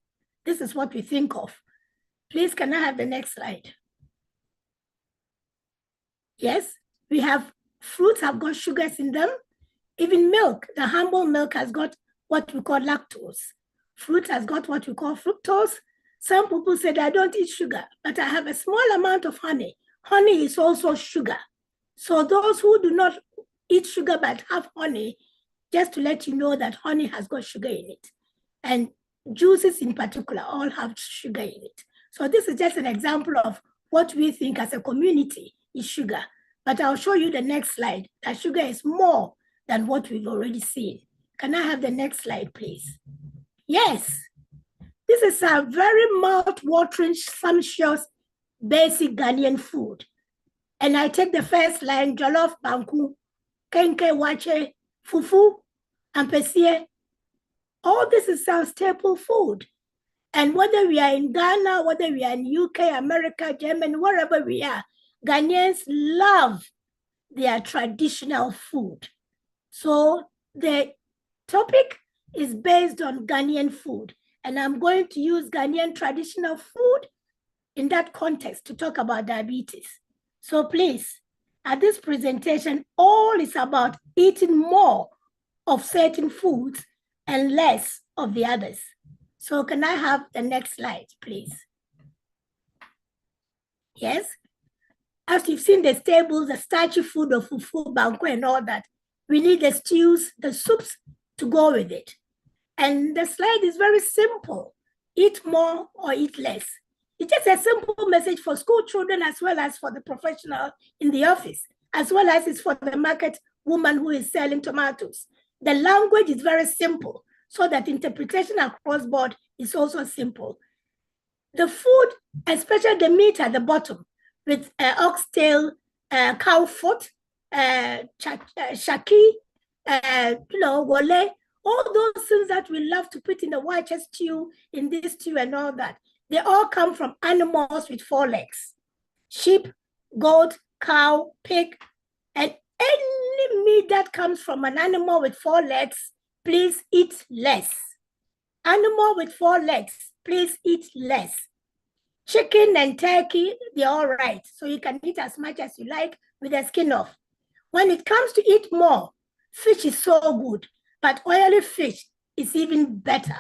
this is what we think of. Please, can I have the next slide? Yes, we have fruits have got sugars in them. Even milk, the humble milk has got what we call lactose. Fruit has got what we call fructose. Some people say I don't eat sugar, but I have a small amount of honey. Honey is also sugar. So those who do not eat sugar but have honey, just to let you know that honey has got sugar in it. And juices in particular all have sugar in it. So this is just an example of what we think as a community is sugar. But I'll show you the next slide, that sugar is more than what we've already seen. Can I have the next slide, please? Yes, this is a very mouth-watering, sumptuous, basic Ghanaian food. And I take the first line, jollof banku, kenke wache, fufu, and pesie. All this is our staple food. And whether we are in Ghana, whether we are in UK, America, Germany, wherever we are, Ghanaians love their traditional food. So the topic is based on Ghanaian food, and I'm going to use Ghanaian traditional food in that context to talk about diabetes. So please, at this presentation, all is about eating more of certain foods and less of the others. So can I have the next slide, please? Yes. As you've seen the staples, the starchy food of fufu, banku, and all that, we need the stews, the soups to go with it. And the slide is very simple. Eat more or eat less. It's just a simple message for school children as well as for the professional in the office, as well as it's for the market woman who is selling tomatoes. The language is very simple so that interpretation across board is also simple. The food, especially the meat at the bottom with oxtail, cow foot, shaki, wole, all those things that we love to put in the white stew, in this stew and all that, they all come from animals with 4 legs. Sheep, goat, cow, pig, and any meat that comes from an animal with 4 legs, please eat less. Animal with 4 legs, please eat less. Chicken and turkey, they're all right. So you can eat as much as you like with the skin off. When it comes to eat more, fish is so good, but oily fish is even better.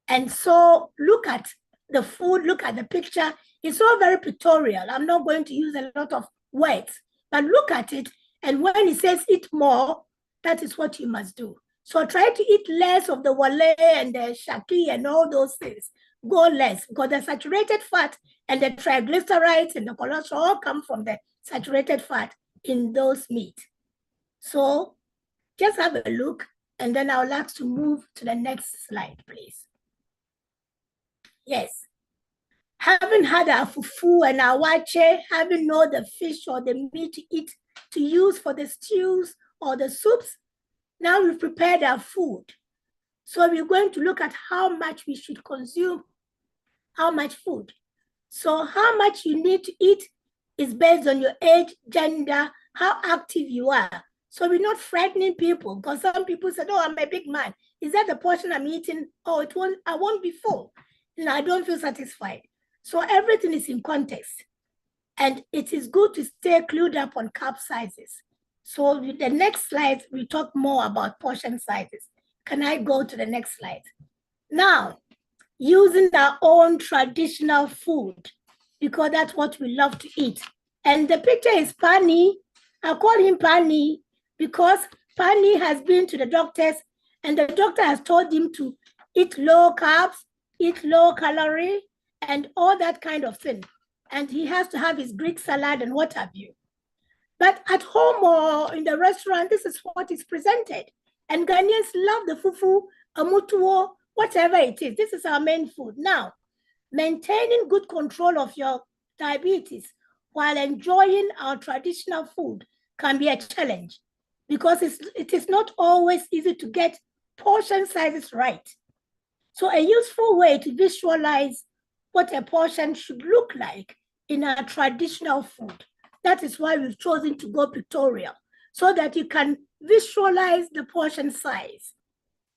And so look at the food, look at the picture. It's all very pictorial. I'm not going to use a lot of words, but look at it. And when it says eat more, that is what you must do. So try to eat less of the wale and the shaki and all those things. Go less, because the saturated fat and the triglycerides and the cholesterol all come from the saturated fat in those meat. So just have a look, and then I would like to move to the next slide, please. Yes. Having had our fufu and our wache, having know the fish or the meat to eat, to use for the stews or the soups, now we've prepared our food. So we're going to look at how much we should consume, how much food. So how much you need to eat is based on your age, gender, how active you are. So we're not frightening people, because some people said, oh, I'm a big man. Is that the portion I'm eating? Oh, I won't be full. No, I don't feel satisfied. So everything is in context. And it is good to stay clued up on cup sizes. So with the next slide, we talk more about portion sizes. Can I go to the next slide? Now, using our own traditional food, because that's what we love to eat. And the picture is Pani. I call him Pani because Pani has been to the doctors, and the doctor has told him to eat low carbs, eat low calorie, and all that kind of thing. And he has to have his Greek salad and what have you. But at home or in the restaurant, this is what is presented. And Ghanaians love the fufu, amutuo, whatever it is. This is our main food. Now, maintaining good control of your diabetes while enjoying our traditional food can be a challenge, because it is not always easy to get portion sizes right. So a useful way to visualize what a portion should look like in our traditional food. That is why we've chosen to go pictorial, so that you can visualize the portion size.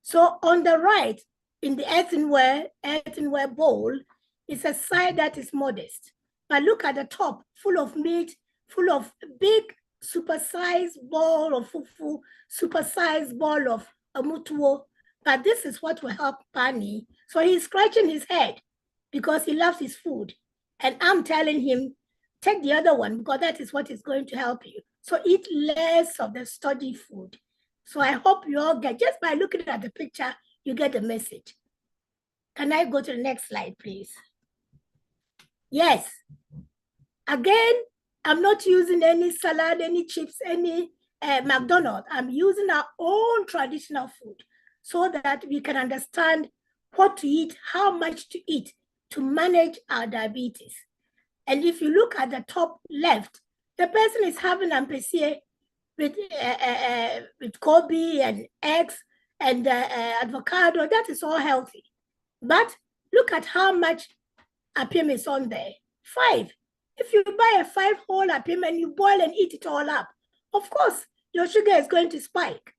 So on the right, in the earthenware bowl, is a side that is modest. But look at the top, full of meat, full of big supersized ball of fufu, supersized ball of amutuo. But this is what will help Pani. So he's scratching his head because he loves his food. And I'm telling him, take the other one because that is what is going to help you. So eat less of the stodgy food. So I hope you all get, just by looking at the picture, you get the message. Can I go to the next slide, please? Yes. Again, I'm not using any salad, any chips, any McDonald's. I'm using our own traditional food so that we can understand what to eat, how much to eat to manage our diabetes. And if you look at the top left, the person is having ampesi with Kobe and eggs and avocado. That is all healthy. But look at how much apim is on there. 5. If you buy a 5-whole apim and you boil and eat it all up, of course, your sugar is going to spike.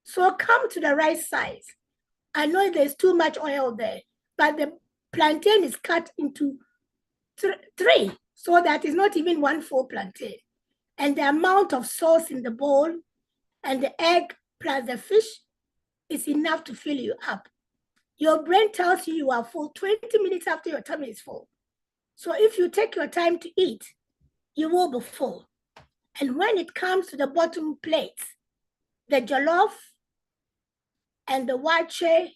So come to the right size. I know there's too much oil there, but the plantain is cut into 3, so that is not even 1 full plantain. And the amount of sauce in the bowl and the egg plus the fish is enough to fill you up. Your brain tells you are full 20 minutes after your tummy is full. So if you take your time to eat, you will be full. And when it comes to the bottom plates, the jollof and the wache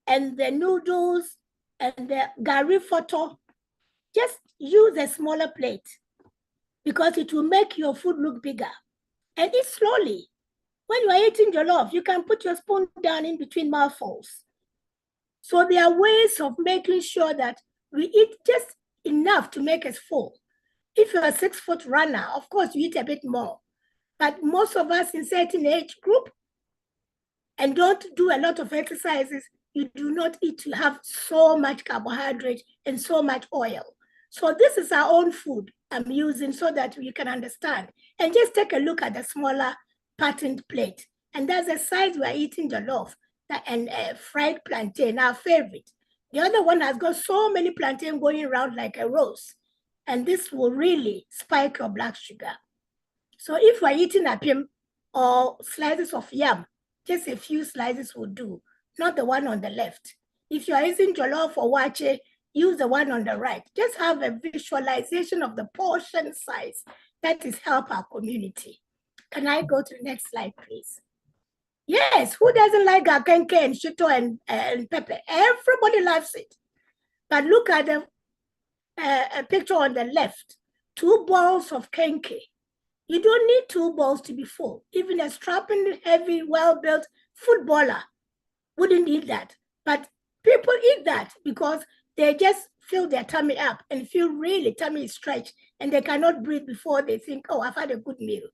and the noodles and the gari photo, just use a smaller plate because it will make your food look bigger. And eat slowly. When you are eating jollof, you can put your spoon down in between mouthfuls. So there are ways of making sure that we eat just enough to make us full. If you're a 6-foot runner, of course, you eat a bit more. But most of us in certain age group and don't do a lot of exercises, you do not eat to have so much carbohydrate and so much oil. So this is our own food I'm using so that you can understand. And just take a look at the smaller patterned plate. And that's the size we're eating jollof and fried plantain, our favorite. The other one has got so many plantain going around like a rose. And this will really spike your blood sugar. So if we're eating apim or slices of yam, just a few slices will do, not the one on the left. If you're using jollof or wache, use the one on the right. Just have a visualization of the portion size. That is help our community. Can I go to the next slide, please? Yes, who doesn't like akenke and shito and pepper? Everybody loves it. But look at the picture on the left. 2 balls of kenke. You don't need 2 balls to be full. Even a strapping, heavy, well-built footballer wouldn't eat that. But people eat that because they just fill their tummy up and feel really tummy is stretched and they cannot breathe before they think, oh, I've had a good meal.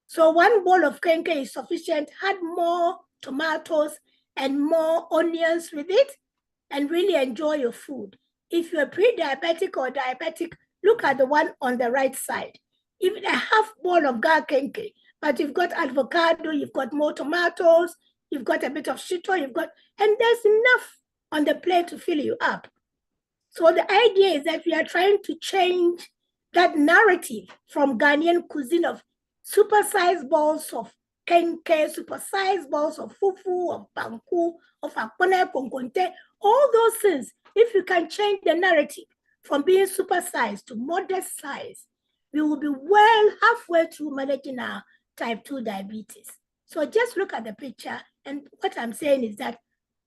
So 1 bowl of kenke is sufficient. Add more tomatoes and more onions with it and really enjoy your food. If you're pre-diabetic or diabetic, look at the one on the right side. Even a half bowl of kenke, but you've got avocado, you've got more tomatoes, you've got a bit of shito, and there's enough on the plate to fill you up. So the idea is that we are trying to change that narrative from Ghanaian cuisine of supersized balls of kenke, supersized balls of fufu, of banku, of akpone, konkonte, all those things. If you can change the narrative from being supersized to modest size, we will be well halfway through managing our type 2 diabetes. So just look at the picture, and what I'm saying is that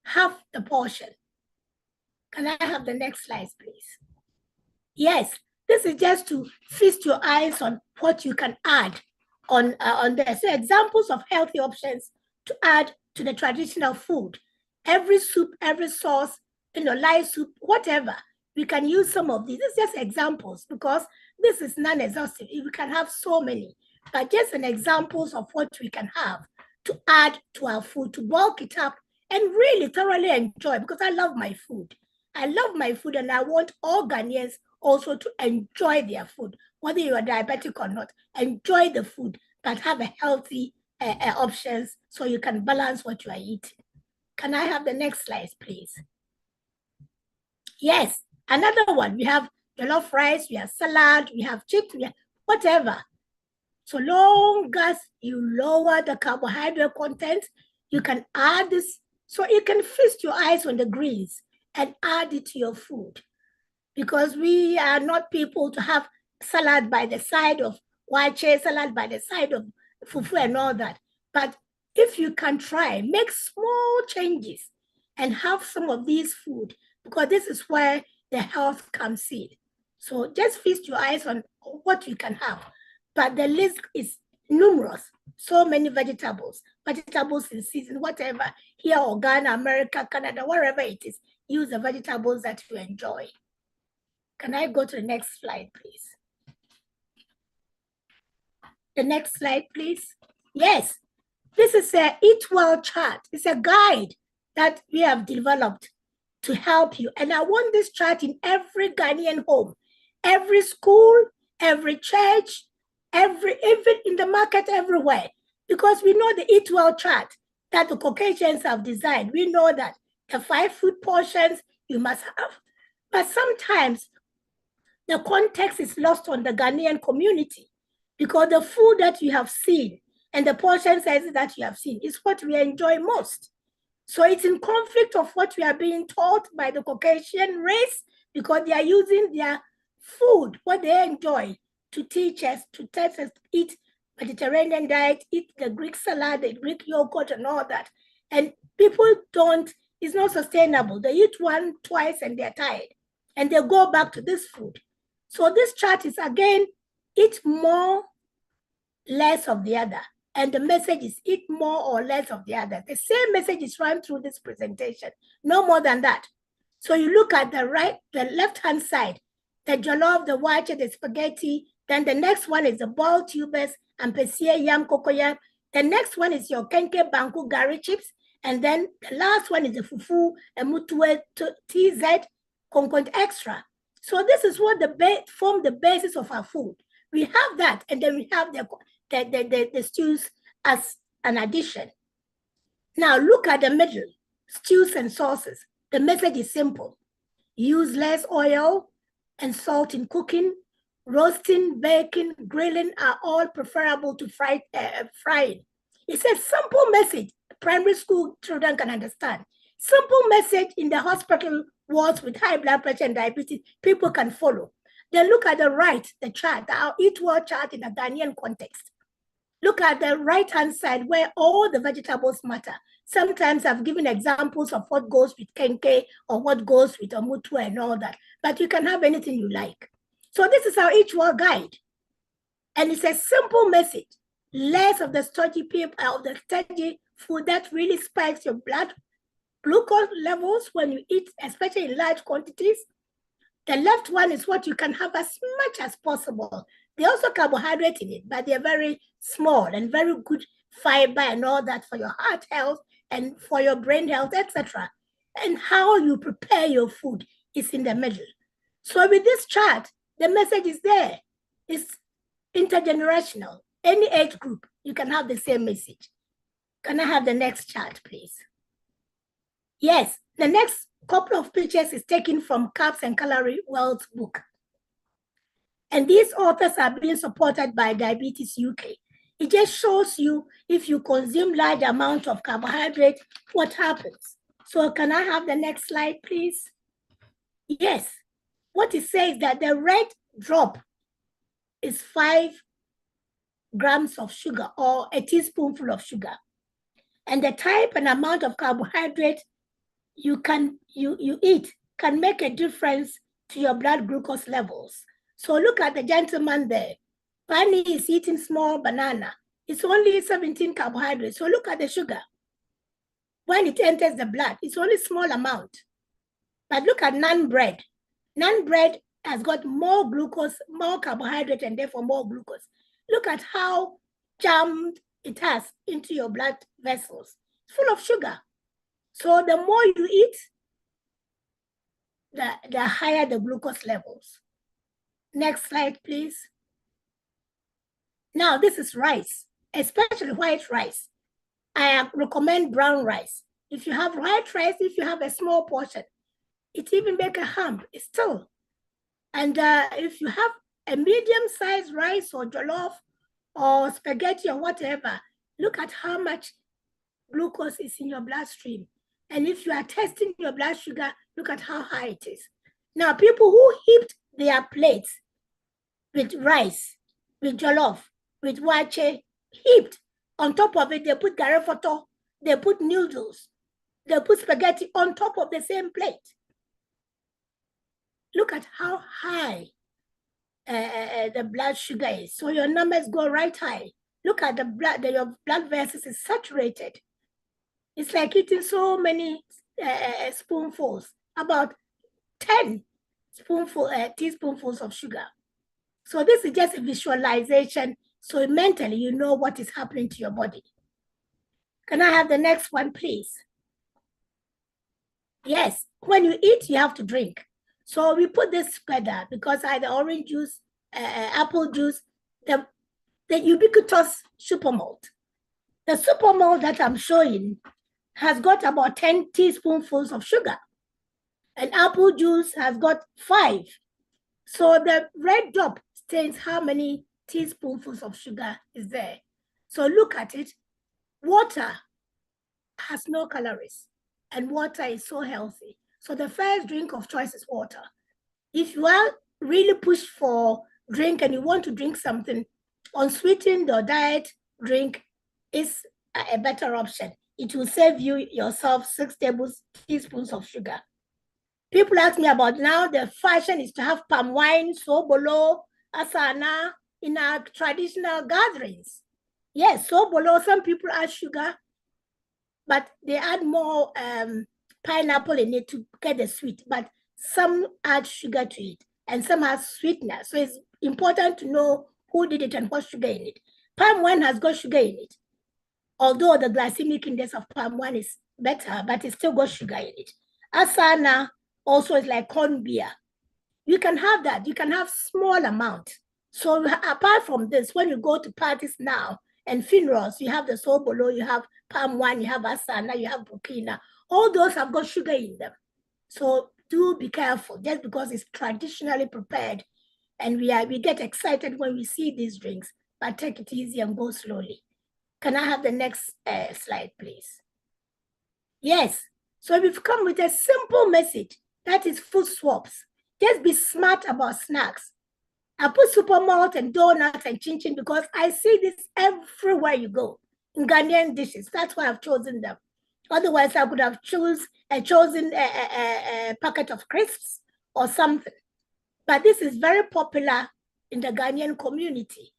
half the portion. Can I have the next slide, please? Yes, this is just to feast your eyes on what you can add on there. So examples of healthy options to add to the traditional food. Every soup, every sauce, light soup, whatever. We can use some of these. This is just examples because this is non-exhaustive. We can have so many, but just an examples of what we can have to add to our food, to bulk it up and really thoroughly enjoy, because I love my food. I love my food, and I want all Ghanaians also to enjoy their food, whether you are diabetic or not. Enjoy the food, but have a healthy options so you can balance what you are eating. Can I have the next slide, please? Yes, another one. We have jollof rice, we have salad, we have chips, we have whatever. So long as you lower the carbohydrate content, you can add this. So you can feast your eyes on the greens and add it to your food. Because we are not people to have salad by the side of wache, salad by the side of fufu and all that. But if you can try, make small changes and have some of these food, because this is where the health comes in. So just feast your eyes on what you can have. But the list is numerous. So many vegetables in season, whatever, here or Ghana, America, Canada, wherever it is, use the vegetables that you enjoy. Can I go to the next slide, please? The next slide, please. Yes, this is a Eat Well chart. It's a guide that we have developed to help you. And I want this chart in every Ghanaian home, every school, every church, even in the market, everywhere. Because we know the Eat Well chart that the Caucasians have designed. We know that the 5 food portions you must have. But sometimes the context is lost on the Ghanaian community, because the food that you have seen and the portion sizes that you have seen is what we enjoy most. So it's in conflict of what we are being taught by the Caucasian race, because they are using their food, what they enjoy, to teach us, to test us, eat Mediterranean diet, eat the Greek salad, the Greek yogurt and all that. And people don't, it's not sustainable. They eat one, twice, and they're tired. And they go back to this food. So this chart is, again, eat more, less of the other. And the message is eat more or less of the other. The same message is run through this presentation, no more than that. So you look at the left-hand side, the jollof, the wache, the spaghetti. Then the next one is the boiled tubers and pesia yam, cocoyam. The next one is your kenke banku gari chips. And then the last one is the fufu, mutue, TZ, concont extra. So this is what form the basis of our food. We have that, and then we have the stews as an addition. Now look at the middle, stews and sauces. The message is simple. Use less oil and salt in cooking. Roasting, baking, grilling are all preferable to frying. It's a simple message primary school children can understand. Simple message in the hospital wards with high blood pressure and diabetes, people can follow. Then look at the right, the chart, our Eat Well chart in a Ghanaian context. Look at the right-hand side where all the vegetables matter. Sometimes I've given examples of what goes with kenke or what goes with omutu and all that, but you can have anything you like. So this is our Eat Well guide. And it's a simple message. Less of the starchy food that really spikes your blood glucose levels when you eat, especially in large quantities. The left one is what you can have as much as possible. They also carbohydrate in it, but they're very small and very good fiber and all that for your heart health and for your brain health, etc. And how you prepare your food is in the middle. So with this chart, the message is there. It's intergenerational. Any age group, you can have the same message. Can I have the next chart, please? Yes, the next couple of pictures is taken from Carbs and Calorie Wealth book. And these authors are being supported by Diabetes UK. It just shows you if you consume large amounts of carbohydrate, what happens. So can I have the next slide, please? Yes, what it says that the red drop is 5 grams of sugar or a teaspoonful of sugar. And the type and amount of carbohydrate you eat can make a difference to your blood glucose levels. So look at the gentleman there. Pani is eating small banana. It's only 17 carbohydrates. So look at the sugar. When it enters the blood, it's only small amount. But look at naan bread. Naan bread has got more glucose, more carbohydrate, and therefore more glucose. Look at how jammed it has into your blood vessels. It's full of sugar. So the more you eat, the higher the glucose levels. Next slide, please. Now, this is rice, especially white rice. I recommend brown rice. If you have white rice, if you have a small portion, it even make a hump, it's still. And if you have a medium-sized rice or jollof or spaghetti or whatever, look at how much glucose is in your bloodstream. And if you are testing your blood sugar, look at how high it is. Now, people who heaped their plates with rice, with jollof, with wache, heaped on top of it, they put garefoto, they put noodles, they put spaghetti on top of the same plate. Look at how high the blood sugar is. So your numbers go right high. Look at the blood, your blood vessels is saturated. It's like eating so many spoonfuls, about 10 teaspoonfuls of sugar. So this is just a visualization. So mentally, you know what is happening to your body. Can I have the next one, please? Yes, when you eat, you have to drink. So we put this together because I had the orange juice, apple juice, the ubiquitous super malt. The super malt that I'm showing has got about 10 teaspoonfuls of sugar. And apple juice has got 5. So the red dot states how many teaspoonfuls of sugar is there. So look at it. Water has no calories, and water is so healthy. So the first drink of choice is water. If you are really pushed for drink and you want to drink something, unsweetened or diet drink is a better option. It will save you yourself 6 tablespoons of sugar. People ask me about now the fashion is to have palm wine, sobolo, asana in our traditional gatherings. Yes, sobolo, some people add sugar, but they add more pineapple in it to get the sweet, but some add sugar to it and some have sweetener. So it's important to know who did it and what sugar in it. Palm wine has got sugar in it, although the glycemic index of palm wine is better, but it still got sugar in it. Asana also is like corn beer. You can have that. You can have small amount. So apart from this, when you go to parties now and funerals, you have the sobolo, you have palm wine, you have asana, you have burkina. All those have got sugar in them. So do be careful, just because it's traditionally prepared and we get excited when we see these drinks, but take it easy and go slowly. Can I have the next slide, please? Yes, so we've come with a simple message, that is food swaps. Just be smart about snacks. I put super malt and donuts and chin chin because I see this everywhere you go in Ghanaian dishes. That's why I've chosen them. Otherwise, I could have chosen a packet of crisps or something. But this is very popular in the Ghanaian community.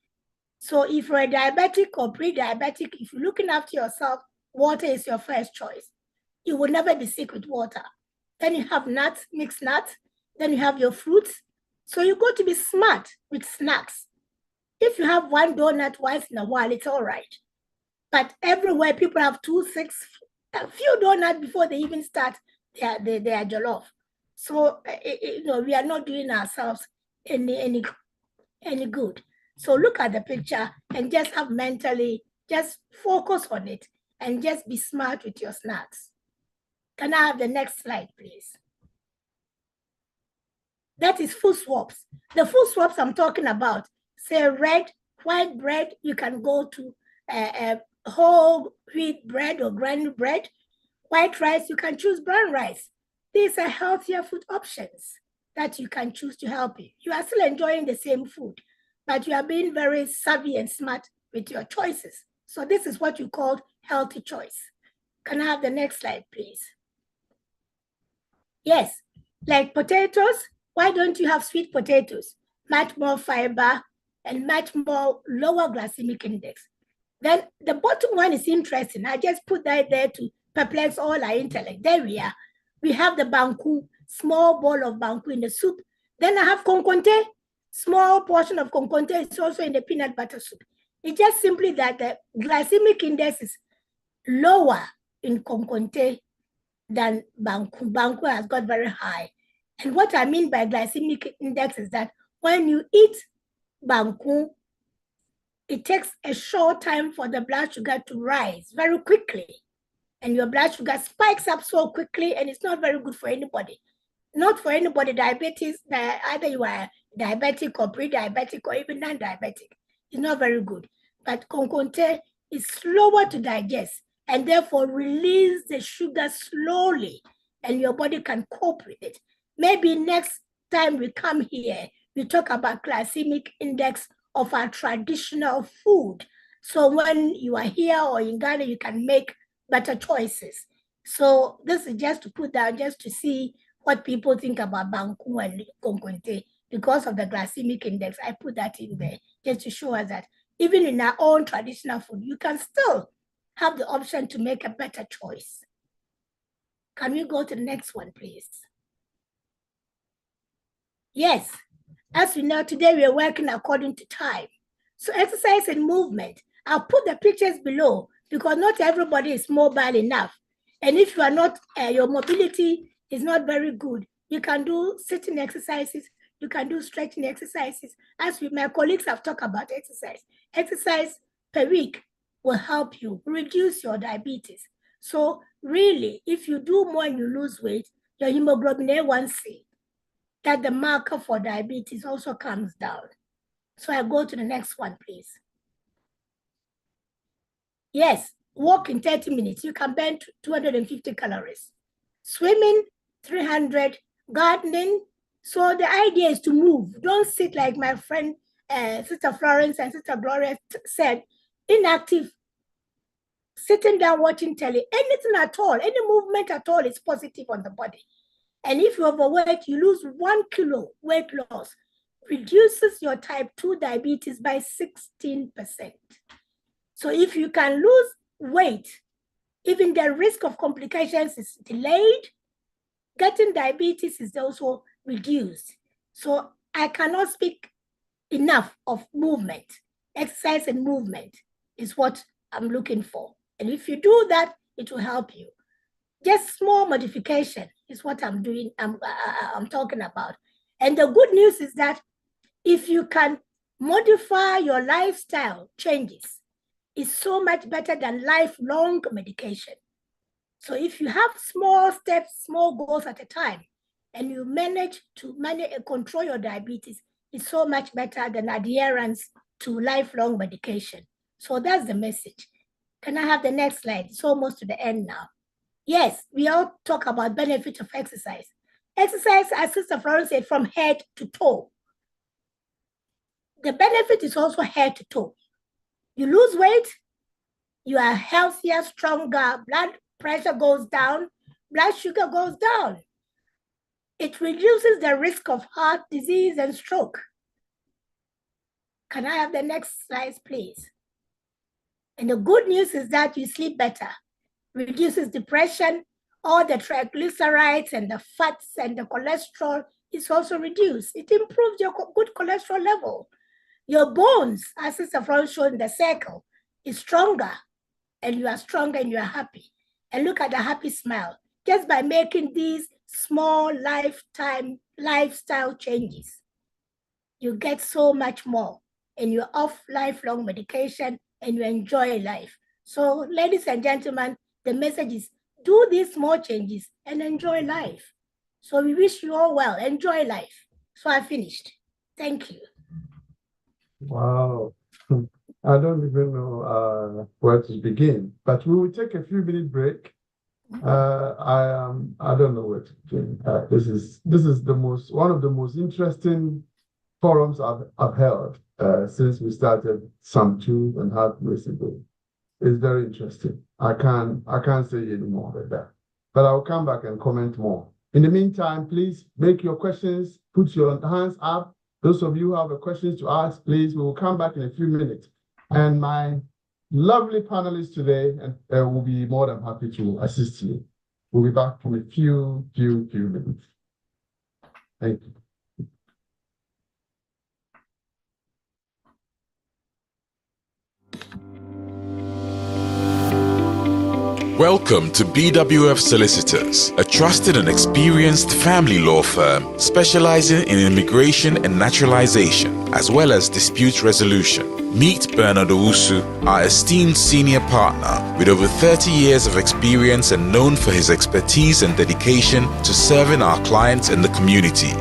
So if you're a diabetic or pre-diabetic, if you're looking after yourself, water is your first choice. You will never be sick with water. Then you have nuts, mixed nuts. Then you have your fruits. So you got to be smart with snacks. If you have one donut once in a while, it's all right. But everywhere people have 2, 6, a few donuts before they even start their jollof. So we are not doing ourselves any good. So look at the picture and just have mentally, just focus on it and just be smart with your snacks. Can I have the next slide, please? That is food swaps. The food swaps I'm talking about, say red, white bread, you can go to whole wheat bread or ground bread. White rice, you can choose brown rice. These are healthier food options that you can choose to help you. You are still enjoying the same food, but you are being very savvy and smart with your choices. So this is what you call healthy choice. Can I have the next slide, please? Yes, like potatoes, why don't you have sweet potatoes? Much more fiber and much more lower glycemic index. Then the bottom one is interesting. I just put that there to perplex all our intellect. There we are. We have the banku, small bowl of banku in the soup. Then I have konkonte, small portion of konkonte is also in the peanut butter soup. It's just simply that the glycemic index is lower in konkonte than Banku. Banku has got very high. And what I mean by glycemic index is that when you eat Banku, it takes a short time for the blood sugar to rise very quickly. And your blood sugar spikes up so quickly, and it's not very good for anybody. Not for anybody, diabetes, either you are diabetic or pre-diabetic or even non-diabetic. It's not very good. But Konkonte is slower to digest and therefore release the sugar slowly, and your body can cope with it. Maybe next time we come here, we talk about glycemic index of our traditional food. So when you are here or in Ghana, you can make better choices. So this is just to put down, just to see what people think about Banku and Konkonte. Because of the glycemic index, I put that in there just to show us that even in our own traditional food, you can still have the option to make a better choice. Can we go to the next one, please? Yes, as we know, today we are working according to time. So exercise and movement, I'll put the pictures below because not everybody is mobile enough. And if you are not, your mobility is not very good, you can do sitting exercises, you can do stretching exercises. As my colleagues have talked about exercise. Exercise per week will help you reduce your diabetes. So really, if you do more and you lose weight, your hemoglobin A1C, that the marker for diabetes also comes down. So I go to the next one, please. Yes, walk in 30 minutes. You can burn 250 calories. Swimming, 300. Gardening. So the idea is to move. Don't sit like my friend, Sister Florence and Sister Gloria said, inactive, sitting down watching telly. Anything at all, any movement at all is positive on the body. And if you're overweight, you lose 1 kilo weight loss, reduces your type 2 diabetes by 16%. So if you can lose weight, even the risk of complications is delayed, getting diabetes is also reduced. So I cannot speak enough of movement. Exercise and movement is what I'm looking for. And if you do that, it will help you. Just small modification is what I'm doing, I'm talking about. And the good news is that if you can modify your lifestyle changes, it's so much better than lifelong medication. So if you have small steps, small goals at a time, and you manage to control your diabetes, it's so much better than adherence to lifelong medication. So that's the message. Can I have the next slide? It's almost to the end now. Yes, we all talk about benefit of exercise. Exercise, as Sister Florence said, from head to toe. The benefit is also head to toe. You lose weight, you are healthier, stronger, blood pressure goes down, blood sugar goes down. It reduces the risk of heart disease and stroke. Can I have the next slide, please? And the good news is that you sleep better, reduces depression, all the triglycerides and the fats and the cholesterol is also reduced. It improves your good cholesterol level. Your bones, as Sister Florence showed in the circle, is stronger, and you are stronger and you are happy. And look at the happy smile, just by making these small lifestyle changes. You get so much more, and you're off lifelong medication, and you enjoy life. So, ladies and gentlemen, the message is do these small changes and enjoy life. So we wish you all well, enjoy life. So I finished. Thank you. Wow. I don't even know where to begin, but we will take a few minute break. I don't know what to do. This is one of the most interesting forums I've held since we started some 2.5 years ago. It's very interesting. I can't say any more than that. But I'll come back and comment more. In the meantime, please make your questions, put your hands up. Those of you who have questions to ask, please, we will come back in a few minutes. And my lovely panelists today will be more than happy to assist you. We'll be back in a few minutes. Thank you. Welcome to BWF Solicitors, a trusted and experienced family law firm specializing in immigration and naturalization, as well as dispute resolution. Meet Bernard Owusu, our esteemed senior partner with over 30 years of experience and known for his expertise and dedication to serving our clients and the community.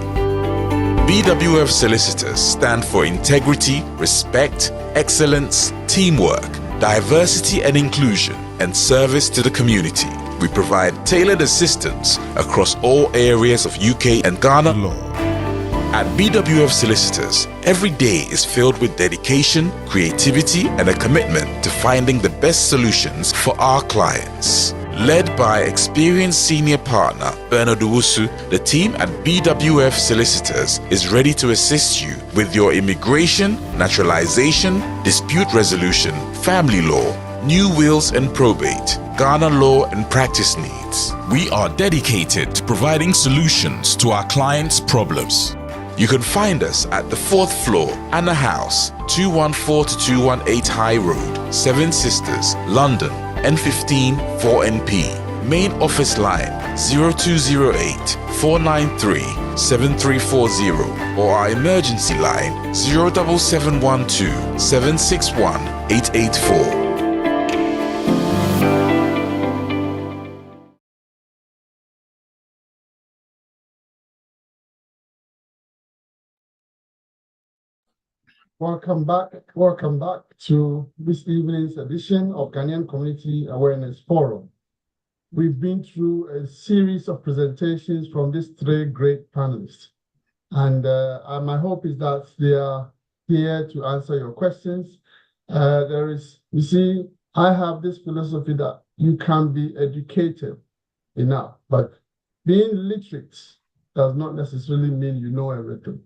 BWF Solicitors stand for integrity, respect, excellence, teamwork, diversity and inclusion, and service to the community. We provide tailored assistance across all areas of UK and Ghana law. At BWF Solicitors, every day is filled with dedication, creativity, and a commitment to finding the best solutions for our clients. Led by experienced senior partner Bernard Owusu, the team at BWF Solicitors is ready to assist you with your immigration, naturalization, dispute resolution, family law, new wills and probate, Ghana law and practice needs. We are dedicated to providing solutions to our clients' problems. You can find us at the 4th floor, Anna House, 214 to 218 High Road, Seven Sisters, London, N15 4NP. Main office line 0208 493 7340 or our emergency line 07712 761 884. Welcome back to this evening's edition of Ghanaian Community Awareness Forum. We've been through a series of presentations from these three great panelists. And my hope is that they are here to answer your questions. You see, I have this philosophy that you can be educated enough, but being literate does not necessarily mean you know everything.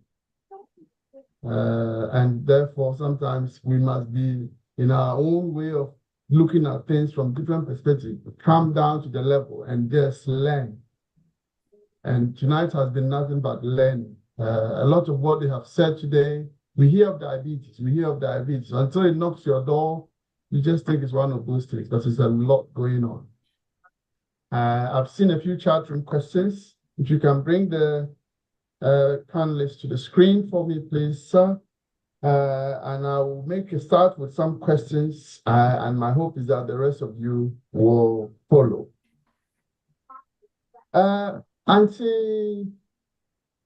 And therefore, sometimes we must be in our own way of looking at things from different perspectives, come down to the level and just learn. And tonight has been nothing but learning. A lot of what they have said today, we hear of diabetes. Until it knocks your door, you just think it's one of those things, but there's a lot going on. I've seen a few chat room questions. If you can bring the panelists to the screen for me, please, sir. And I will make a start with some questions, and my hope is that the rest of you will follow. Auntie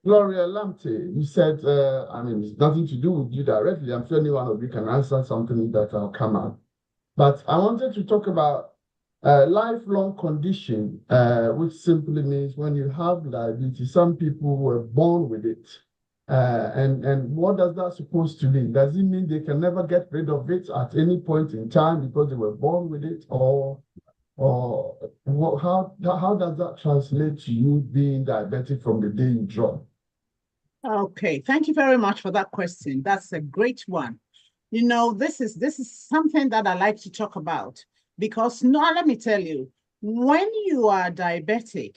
Gloria Lamptey, you said, it's nothing to do with you directly. I'm sure any one of you can answer something that will come up. But I wanted to talk about lifelong condition, which simply means when you have diabetes, some people were born with it. And what does that supposed to mean? Does it mean they can never get rid of it at any point in time because they were born with it? Or how does that translate to you being diabetic from the day you drop? Okay, thank you very much for that question. That's a great one. You know, this is something that I like to talk about. Because let me tell you, when you are diabetic,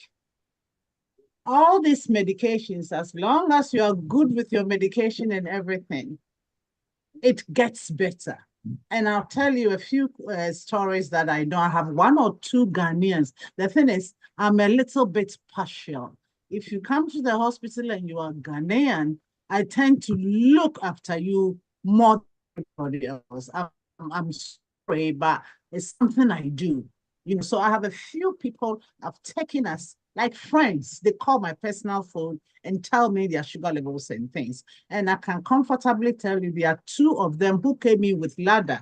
all these medications, as long as you are good with your medication and everything, it gets better. And I'll tell you a few stories that I know. I have one or two Ghanaians. The thing is, I'm a little bit partial. If you come to the hospital and you are Ghanaian, I tend to look after you more than anybody else. I'm sorry, but it's something I do. So I have a few people I've taken as like friends. They call my personal phone and tell me their sugar levels and things. And I can comfortably tell you there are two of them who came in with ladder.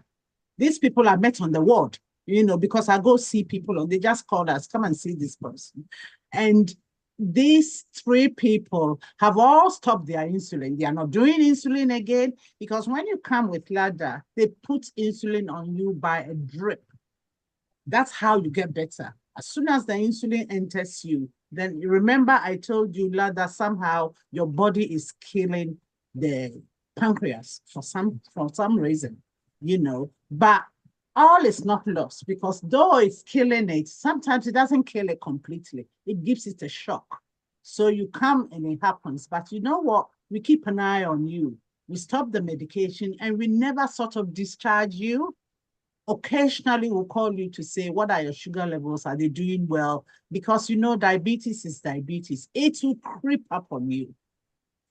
These people I met on the ward, because I go see people and they just called us, come and see this person. And these three people have all stopped their insulin. They are not doing insulin again because when you come with ladder, they put insulin on you by a drip. That's how you get better. As soon as the insulin enters you, then you remember I told you that somehow your body is killing the pancreas for some reason, but all is not lost because though it's killing it, sometimes it doesn't kill it completely. It gives it a shock. So you come and it happens. But you know what? We keep an eye on you. We stop the medication and we never sort of discharge you. occasionally will call you to say, what are your sugar levels? Are they doing well? Because you know, diabetes is diabetes. It will creep up on you.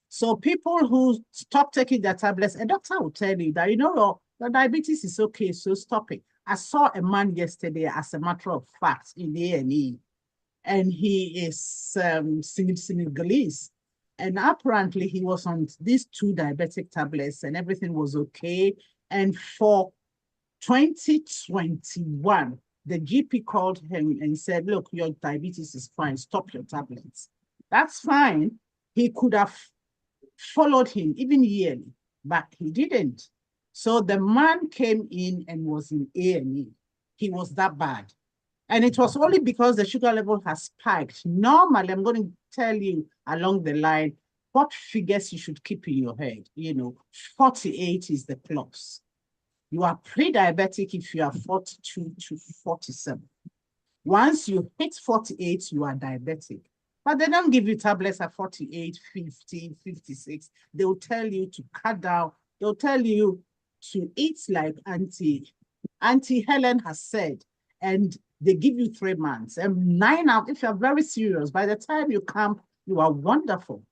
So people who stop taking their tablets, a doctor will tell you that, you know, your diabetes is okay, so stop it. I saw a man yesterday, as a matter of fact, in A&E, and he is Senegalese. And apparently he was on these 2 diabetic tablets and everything was okay. And for 2021, the GP called him and said, look, your diabetes is fine, stop your tablets. That's fine. He could have followed him even yearly, but he didn't. So the man came in and was in A&E. He was that bad. And it was only because the sugar level has spiked. Normally, I'm going to tell you along the line what figures you should keep in your head. You know, 48 is the plus. You are pre-diabetic if you are 42 to 47. Once you hit 48, you are diabetic. But they don't give you tablets at 48, 50, 56. They will tell you to cut down. They'll tell you to eat like Auntie Helen has said, and they give you 3 months. And 9 out, if you're very serious, by the time you come, you are wonderful.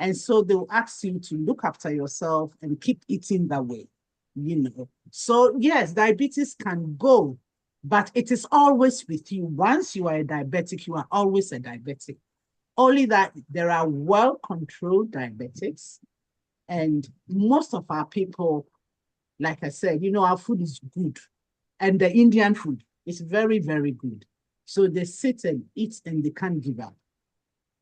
And so they'll ask you to look after yourself and keep eating that way, you know. So yes, diabetes can go, but it is always with you. Once you are a diabetic, you are always a diabetic. Only that there are well-controlled diabetics, and most of our people, like I said, you know, our food is good, and the Indian food is very, very good. So they sit and eat and they can't give up,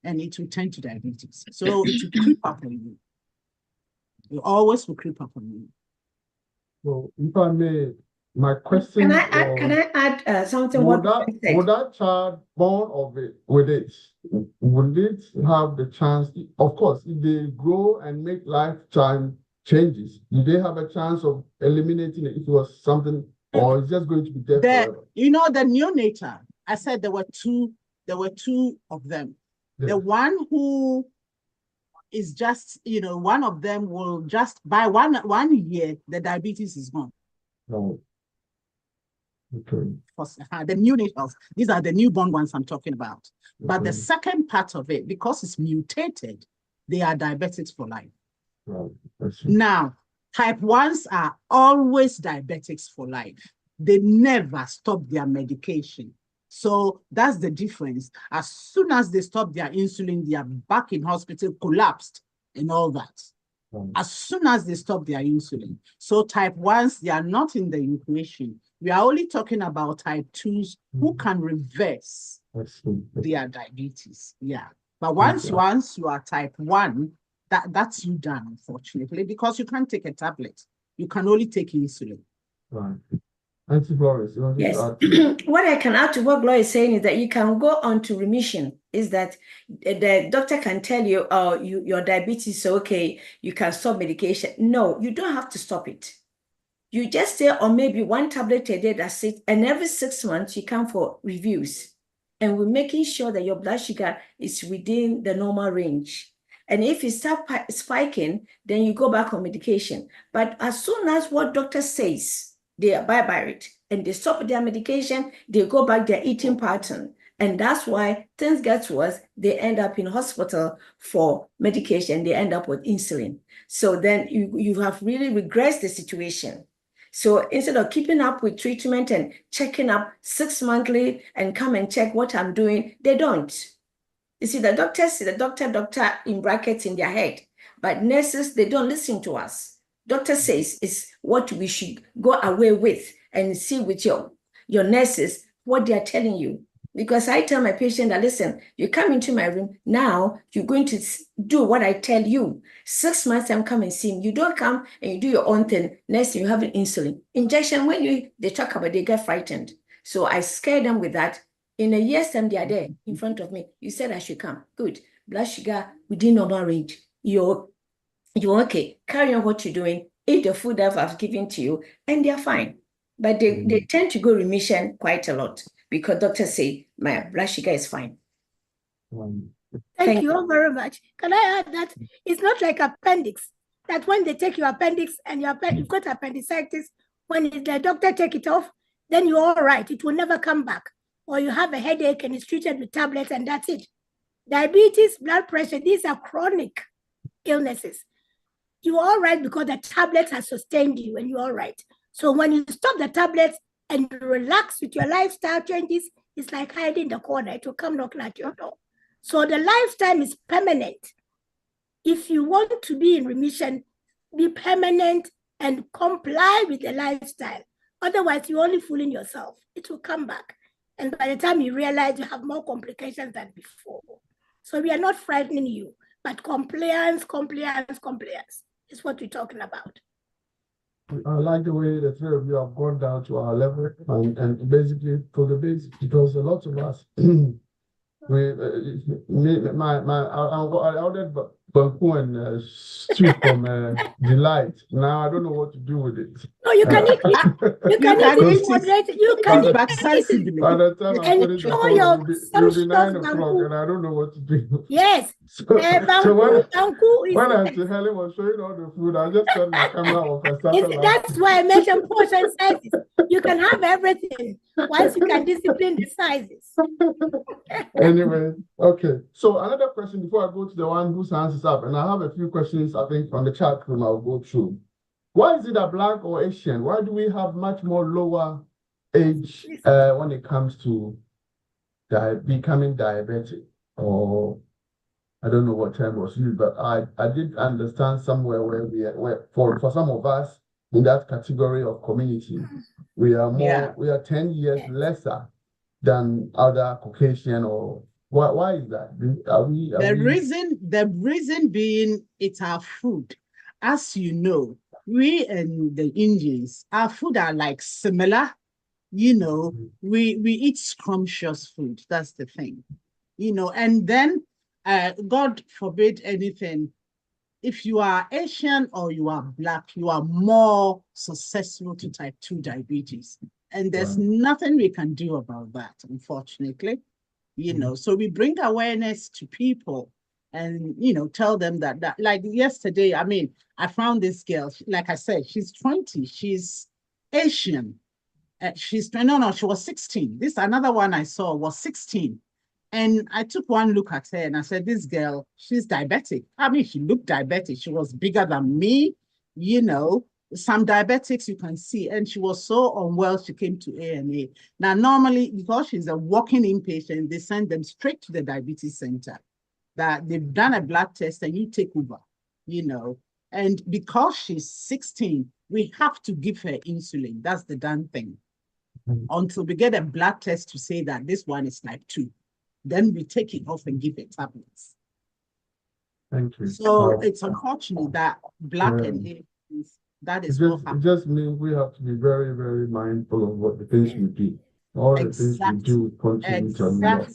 and it will turn to diabetes. So it will creep up on you. It always will creep up on you. So if I may, my question Can I add something? would What that child born of it with it, would it have the chance, of course, if they grow and make lifetime changes, do they have a chance of eliminating it if it was something, or it's just going to be there forever? You know, the neonatal, I said there were two of them. Yeah. The one who is just, you know, one of them will just, by one year, the diabetes is gone. No. Okay. The neonatals, these are the newborn ones I'm talking about. But the Okay. second part of it, because it's mutated, they are diabetics for life. Right. I see. Now, type 1s are always diabetics for life. They never stop their medication. So that's the difference. As soon as they stop their insulin, they are back in hospital, collapsed and all that. Right. As soon as they stop their insulin. So type 1s, they are not in the equation. We are only talking about type 2s who can reverse I see. their diabetes. Yeah. But once you are type 1, that's you done, unfortunately, because you can't take a tablet. You can only take insulin. Right. Auntie Florence, you want to Yes. add to What I can add to what Gloria is saying is that you can go on to remission. Is that the doctor can tell you, oh, your diabetes is okay, you can stop medication. No, you don't have to stop it. You just stay on maybe 1 tablet a day, that's it. And every 6 months, you come for reviews. And we're making sure that your blood sugar is within the normal range. And if it starts spiking, then you go back on medication. But as soon as what doctor says, they abide by it and they stop their medication, they go back their eating pattern. And that's why things get worse. They end up in hospital for medication. They end up with insulin. So then you have really regressed the situation. So instead of keeping up with treatment and checking up 6 monthly and come and check what I'm doing, they don't. You see, the doctors see the doctor in brackets in their head, but nurses, they don't listen to us. Doctor says it's what we should go away with and see with your nurses what they are telling you. Because I tell my patient that, listen, you come into my room, now you're going to do what I tell you. 6 months time, come and see me. You don't come and you do your own thing. Next thing, you have an insulin. Injection, when they talk about it, they get frightened. So I scare them with that. In a year's time, they are there in front of me. You said I should come. Good. Blood sugar within normal range. You're okay. Carry on what you're doing. Eat the food that I've given to you, and they're fine. But they tend to go remission quite a lot because doctors say my blood sugar is fine. Thank you all very much. Can I add that it's not like appendix, that when they take your appendix and you've got appendicitis, When the doctor take it off, then you're all right. It will never come back. Or you have a headache and it's treated with tablets and that's it. Diabetes, blood pressure, these are chronic illnesses. You're all right because the tablets have sustained you and you're all right. So when you stop the tablets and you relax with your lifestyle changes, it's like hiding in the corner. It will come knocking at your door. So the lifestyle is permanent. If you want to be in remission, be permanent and comply with the lifestyle. Otherwise, you're only fooling yourself. It will come back. And by the time you realize, you have more complications than before. So we are not frightening you, but compliance is what we're talking about. I like the way the three of you have gone down to our level and basically for the basics, because a lot of us, I ordered Banku and stew from Delight. Now I don't know what to do with it. No, you can eat it. You can eat it moderated. You can eat it. By the time I put it in the phone, it'll be 9 o'clock Banku. and I don't know what to do. Yes. So Banku is when Helen was showing all the food, I just turned my camera off and started laughing. That's why I mentioned portion sizes. You can have everything once you can discipline the sizes. Anyway, okay. So another question before I go to the one whose hands is up, and I have a few questions I think from the chat room I'll go through. Why is it that Black or Asian? Why do we have much more lower age when it comes to becoming diabetic? Or I don't know what term was used, but I did understand somewhere where for some of us in that category of community, we are more we are 10 years lesser than other Caucasian or why is that? The reason being it's our food. As you know, we and the Indians, our food are like similar. You know, we eat scrumptious food. That's the thing. You know, and then God forbid anything. If you are Asian or you are Black, you are more susceptible to type 2 diabetes. And there's nothing we can do about that, unfortunately. You know, so we bring awareness to people and, you know, tell them that like yesterday, I mean, I found this girl, like I said, she's 20, she's Asian. She was 16. This another one I saw was 16. And I took one look at her and I said, this girl, she's diabetic. I mean, she looked diabetic. She was bigger than me, you know. Some diabetics you can see, and she was so unwell, she came to A&E. Now, normally, because she's a walking inpatient, they send them straight to the diabetes center. That they've done a blood test and you take over, you know. And because she's 16, we have to give her insulin. That's the done thing. Until we get a blood test to say that this one is type 2. Then we take it off and give her tablets. Thank you. So it's unfortunate that Black and Asians, that is what happens. It just means we have to be very, very mindful of what the things we do. All the things we do contribute to our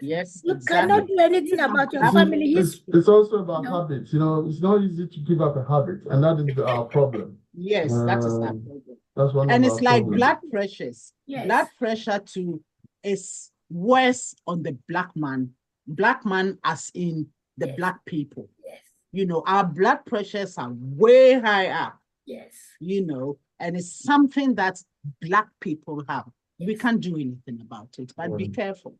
Yes, You cannot do anything about your family history. It's also about habits. You know, it's not easy to give up a habit, and that is our problem. Yes, that is our problem. That's one And of it's our like problems. blood pressures. Yes. Blood pressure too is worse on the Black man as in the Black people. Yes. You know, our blood pressures are way high up, Yes. you know, and it's something that Black people have. We can't do anything about it, but be careful.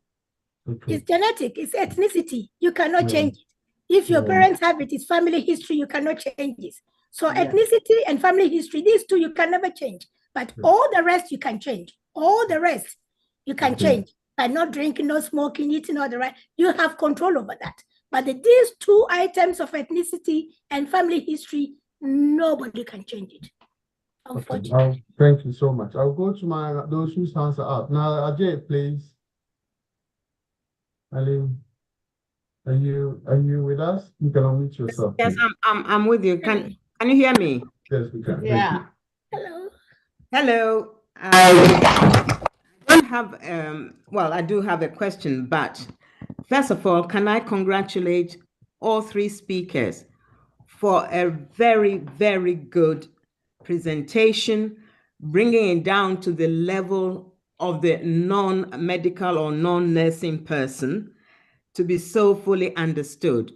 Okay. It's genetic, it's ethnicity. You cannot change it. If your parents have it, it's family history, you cannot change it. So ethnicity and family history, these two you can never change. But all the rest you can change. All the rest you can change by not drinking, not smoking, eating all the right. You have control over that. But these two items of ethnicity and family history, nobody can change it. Unfortunately. Thank you so much. I'll go to those whose hands are up. Now, Ajay, please. Aline, are you with us? You can unmute yourself. Yes, I'm with you. Can you hear me? Yes, we can. Yeah. Hello. Hello. I don't have well, I do have a question, but first of all, can I congratulate all three speakers for a very, very good presentation, bringing it down to the level of the non-medical or non-nursing person to be so fully understood.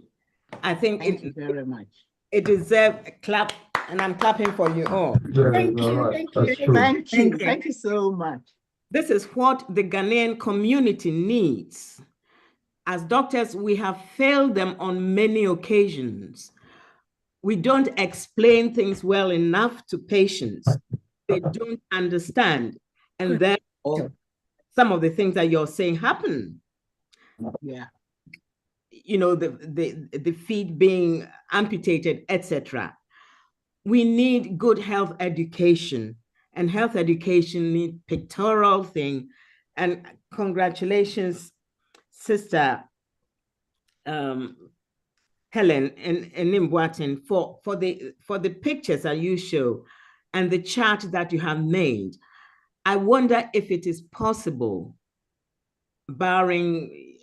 I think Thank you very much. it deserves a clap And I'm clapping for you all. Yeah, Thank all you, right. thank you. That's true. Thank you. Thank you. Thank you so much. This is what the Ghanaian community needs. As doctors, we have failed them on many occasions. We don't explain things well enough to patients. They don't understand. And therefore, some of the things that you're saying happen. Yeah. You know, the feet being amputated, etc. We need good health education, and health education needs pictorial thing. And congratulations, Sister Helen and Nimbuatin for the pictures that you show and the chart that you have made. I wonder if it is possible, barring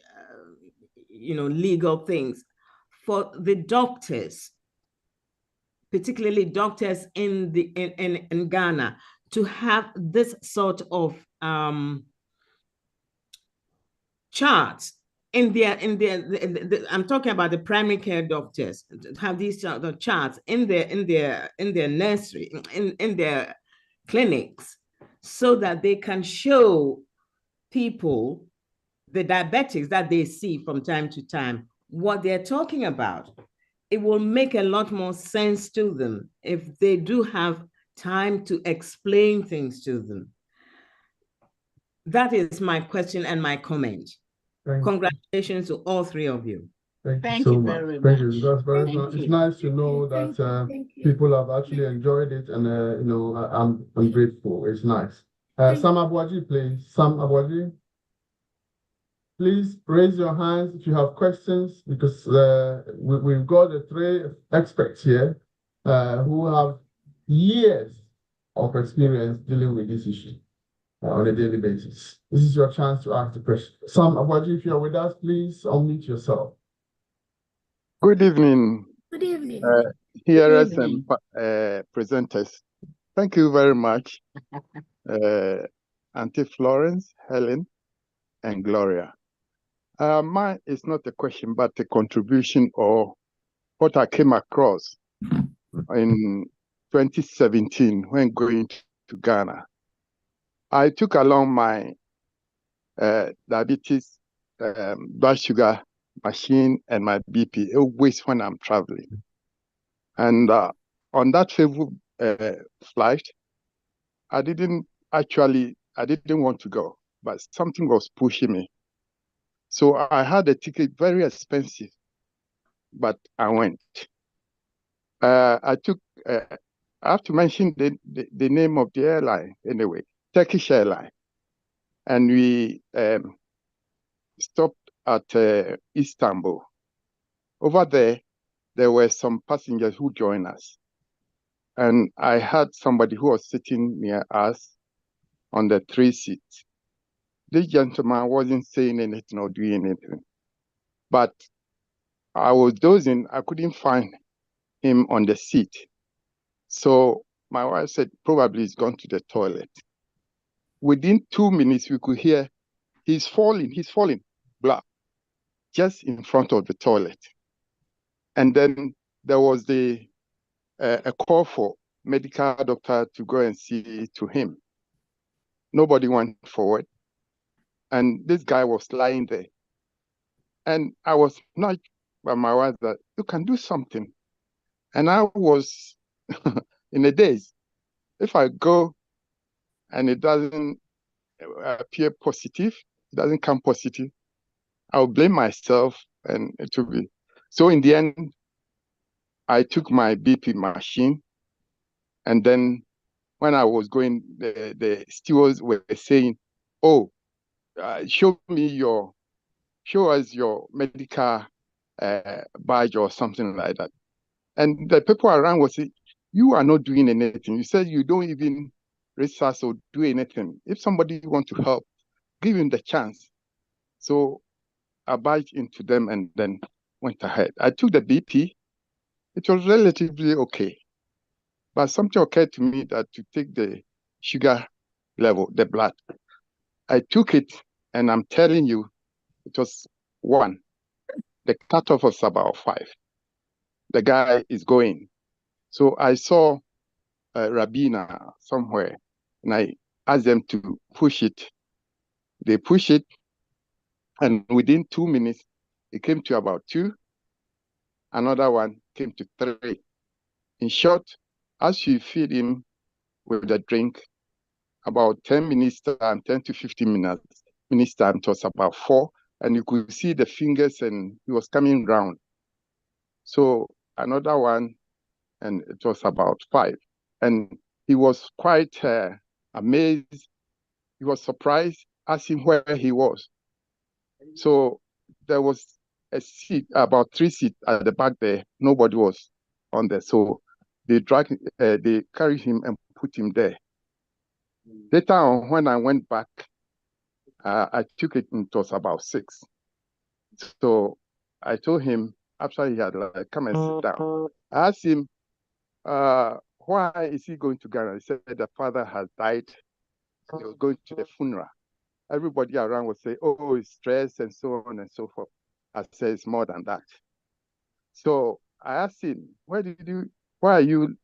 legal things, for the doctors, particularly doctors in Ghana, to have this sort of charts in their I'm talking about the primary care doctors, have these charts in their nursery, in their clinics, so that they can show people, the diabetics that they see from time to time, what they're talking about. It will make a lot more sense to them if they do have time to explain things to them. That is my question and my comment. Congratulations to all three of you. Thank you so much. very Thank you. much. That's very Thank nice. It's you. nice to know Thank that you, thank you. people have actually enjoyed it, and I'm grateful. It's nice. Sam Abuaji, please. Sam Abuaji, please raise your hands if you have questions, because we've got the three experts here who have years of experience dealing with this issue on a daily basis. This is your chance to ask the question. Sam Abuaji, if you're with us, please unmute yourself. Good evening, Good evening. hearers evening. and presenters. Thank you very much, Auntie Florence, Helen, and Gloria. Mine is not a question, but a contribution or what I came across in 2017 when going to Ghana. I took along my diabetes, blood sugar machine, and my BP always when I'm traveling. And on that favorite flight, I didn't want to go, but something was pushing me. So I had a ticket, very expensive, but I went. I have to mention the name of the airline anyway, Turkish Airline. And we stopped at Istanbul. Over there were some passengers who joined us. And I had somebody who was sitting near us on the 3 seats. This gentleman wasn't saying anything or doing anything. But I was dozing, I couldn't find him on the seat. So my wife said, probably he's gone to the toilet. Within 2 minutes, we could hear, he's falling, blah, just in front of the toilet. And then there was a call for medical doctor to go and see to him. Nobody went forward. And this guy was lying there. And I was not by my wife that you can do something. And I was in a daze. If I go and it doesn't appear positive, it doesn't come positive, I'll blame myself and it will be. So in the end, I took my BP machine, and then when I was going, the stewards were saying, "Oh, show us your medical badge or something like that." And the people around were saying, "You are not doing anything. You said you don't even research or do anything. If somebody wants to help, give him the chance." So I barged into them and then went ahead. I took the BP. It was relatively okay. But something occurred to me that to take the sugar level, the blood, I took it, and I'm telling you, it was 1. The cutoff was about 5. The guy is going. So I saw Rabina somewhere, and I asked them to push it. They push it, and within 2 minutes, it came to about 2. Another one came to 3. In short, as you feed him with the drink, about 10 minutes time, 10 to 15 minutes time, it was about 4, and you could see the fingers, and he was coming round. So another one, and it was about 5. And he was quite amazed. He was surprised, asking where he was. So there was a seat, about 3 seats at the back there. Nobody was on there. So they carried him and put him there. Later on, when I went back, I took it, and it was about 6. So I told him, after he had come and sit down, I asked him, why is he going to Ghana? He said the father has died. He was going to the funeral. Everybody around would say, oh, it's stress and so on and so forth. I said, it's more than that. So I asked him, why are you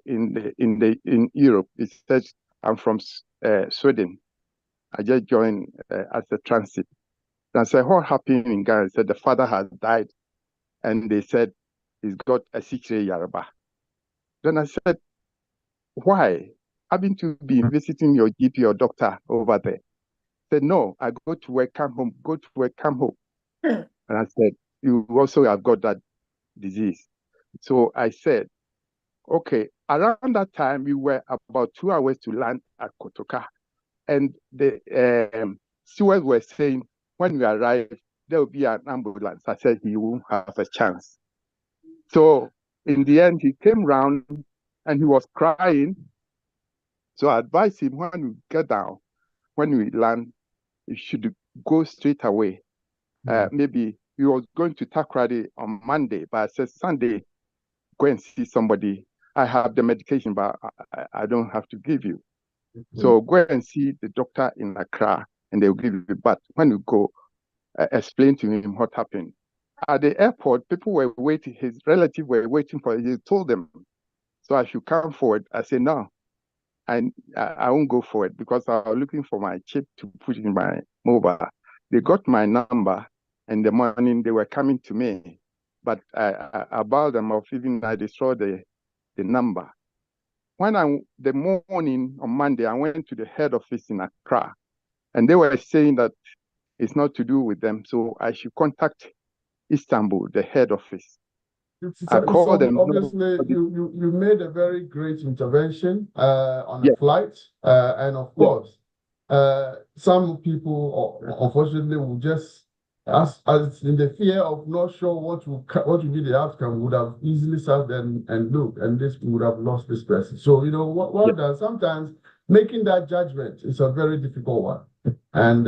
in Europe? He said, I'm from Sweden. I just joined as a transit. And I said, what happened in Ghana? He said, the father has died. And they said, he's got a 6-year Yaraba. Then I said, why? Having to be visiting your GP or doctor over there. He said, no, I go to work, come home, go to work, come home. And I said, you also have got that disease. So I said, okay, around that time, we were about 2 hours to land at Kotoka. And the stewards were saying, when we arrive, there will be an ambulance. I said, he won't have a chance. So in the end, he came round and he was crying. So I advised him, when we get down, when we land, you should go straight away. Maybe he was going to Takoradi on Monday, but I said, Sunday, go and see somebody. I have the medication, but I don't have to give you. So go and see the doctor in Accra, and they'll give you. But when you go, explain to him what happened. At the airport, people were waiting. His relatives were waiting for him. He told them, so I should come forward. I said, no, I won't go forward because I was looking for my chip to put in my mobile. They got my number. In the morning, they were coming to me. But I bowed them off, even I destroyed the number. When the morning on Monday, I went to the head office in Accra, and they were saying that it's not to do with them, so I should contact Istanbul, the head office. I called them. Obviously, you made a very great intervention on a flight, and of course, some people unfortunately will just, as in the fear of not sure what will be the outcome, would have easily sat there and looked, and this would have lost this person. So what does sometimes making that judgment is a very difficult one. And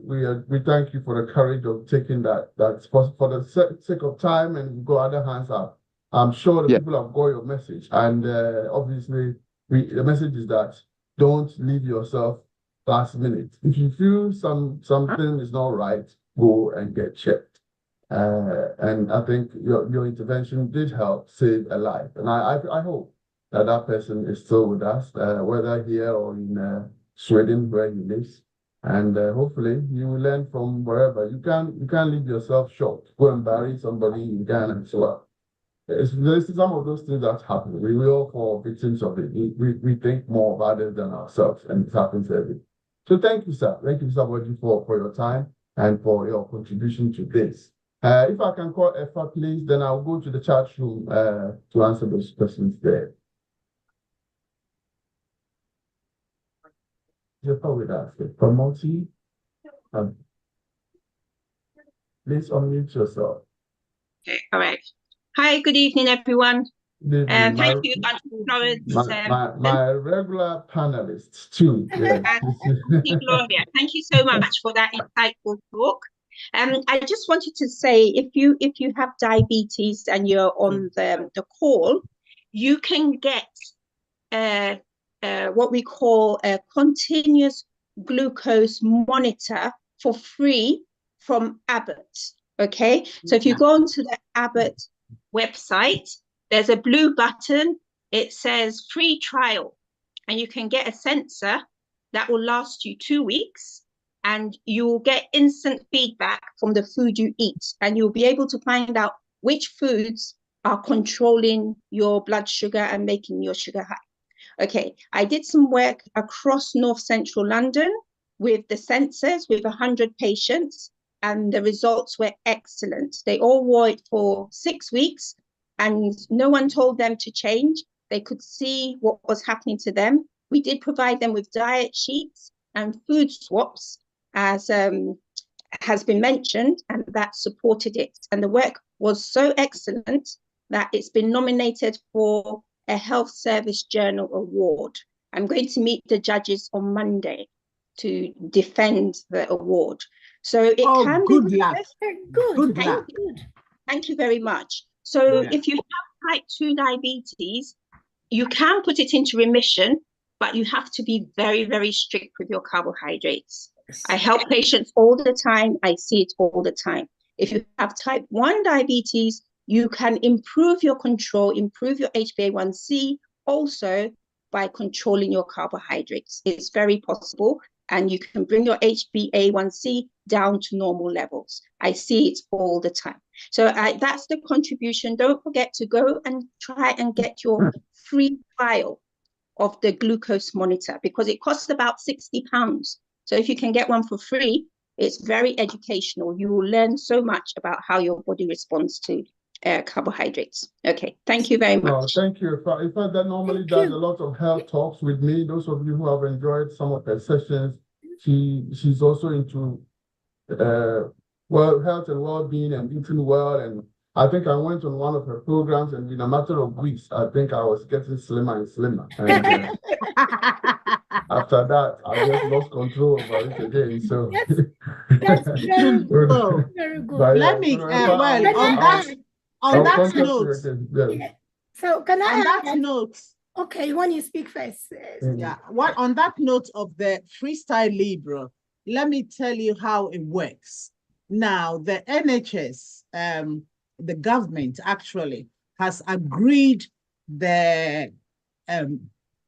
we thank you for the courage of taking that for the sake of time, and we've got other hands up. I'm sure the people have got your message, and obviously the message is that don't leave yourself last minute. If you feel something is not right, go and get checked. And I think your intervention did help save a life, and I hope that person is still with us, whether here or in Sweden where he lives. And hopefully you will learn from wherever. You can't leave yourself short. Go and bury somebody in Ghana as well. There's some of those things that happen. We will fall victims of it. We think more about it than ourselves, and it happens every day. So thank you, sir. Thank you, Mr. Boji, for your time and for your contribution to this. If I can call Effa, please, then I'll go to the chat room to answer those questions there. You're with us. Promoting. Please unmute yourself. Okay, correct. Hi, good evening, everyone. Thank you, Auntie Florence. My regular panelists too. Yeah. Gloria, thank you so much for that insightful talk. I just wanted to say, if you have diabetes and you're on the call, you can get what we call a continuous glucose monitor for free from Abbott. Okay, so if you go onto the Abbott website, there's a blue button it says free trial, and you can get a sensor that will last you 2 weeks, and you will get instant feedback from the food you eat, and you'll be able to find out which foods are controlling your blood sugar and making your sugar high. Okay, I did some work across North Central London with the sensors with 100 patients, and the results were excellent. They all wore it for 6 weeks, and no one told them to change. They could see what was happening to them. We did provide them with diet sheets and food swaps, as has been mentioned, and that supported it. And the work was so excellent that it's been nominated for a Health Service Journal Award. I'm going to meet the judges on Monday to defend the award. So it can good be luck. Good. Good luck. Thank you very much. So Yeah. if you have type 2 diabetes, you can put it into remission, but you have to be very, very strict with your carbohydrates. I help patients all the time. I see it all the time. If you have type 1 diabetes, you can improve your control, improve your HbA1c also by controlling your carbohydrates. It's very possible, and you can bring your HbA1c down to normal levels. I see it all the time. So that's the contribution. Don't forget to go and try and get your free trial of the glucose monitor, because it costs about £60. So if you can get one for free, it's very educational. You will learn so much about how your body responds to carbohydrates. Okay, thank you very No, much. thank you. In fact, that normally Thank does you. a lot of health talks with me. Those of you who have enjoyed some of her sessions, she's also into health and well-being and eating well. And I think I went on one of her programs, and in a matter of weeks, I think I was getting slimmer and slimmer. And after that, I just lost control over it again. So That's very good. So, Very good. But let yeah, me, so well, I'll- on I'll- that, I'll on that contact you note, again. Yes. Yeah. So can I on add that that? note, Okay, when you speak first. yeah, on that note of the Freestyle Libre, let me tell you how it works. Now, the NHS, the government actually has agreed the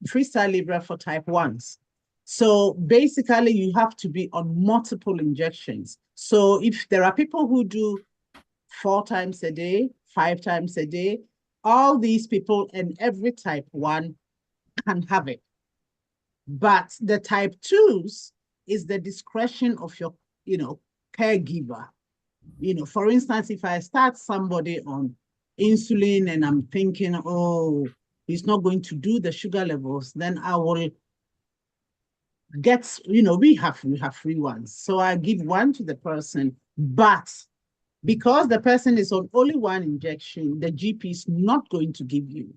Freestyle Libre for type 1s. So basically, you have to be on multiple injections. So if there are people who do 4 times a day, 5 times a day, all these people and every type 1 can have it. But the type 2s is the discretion of your, caregiver. For instance, if I start somebody on insulin and I'm thinking, oh, he's not going to do the sugar levels, then I will get, we have free ones. So I give one to the person, but because the person is on only one injection, the GP is not going to give you.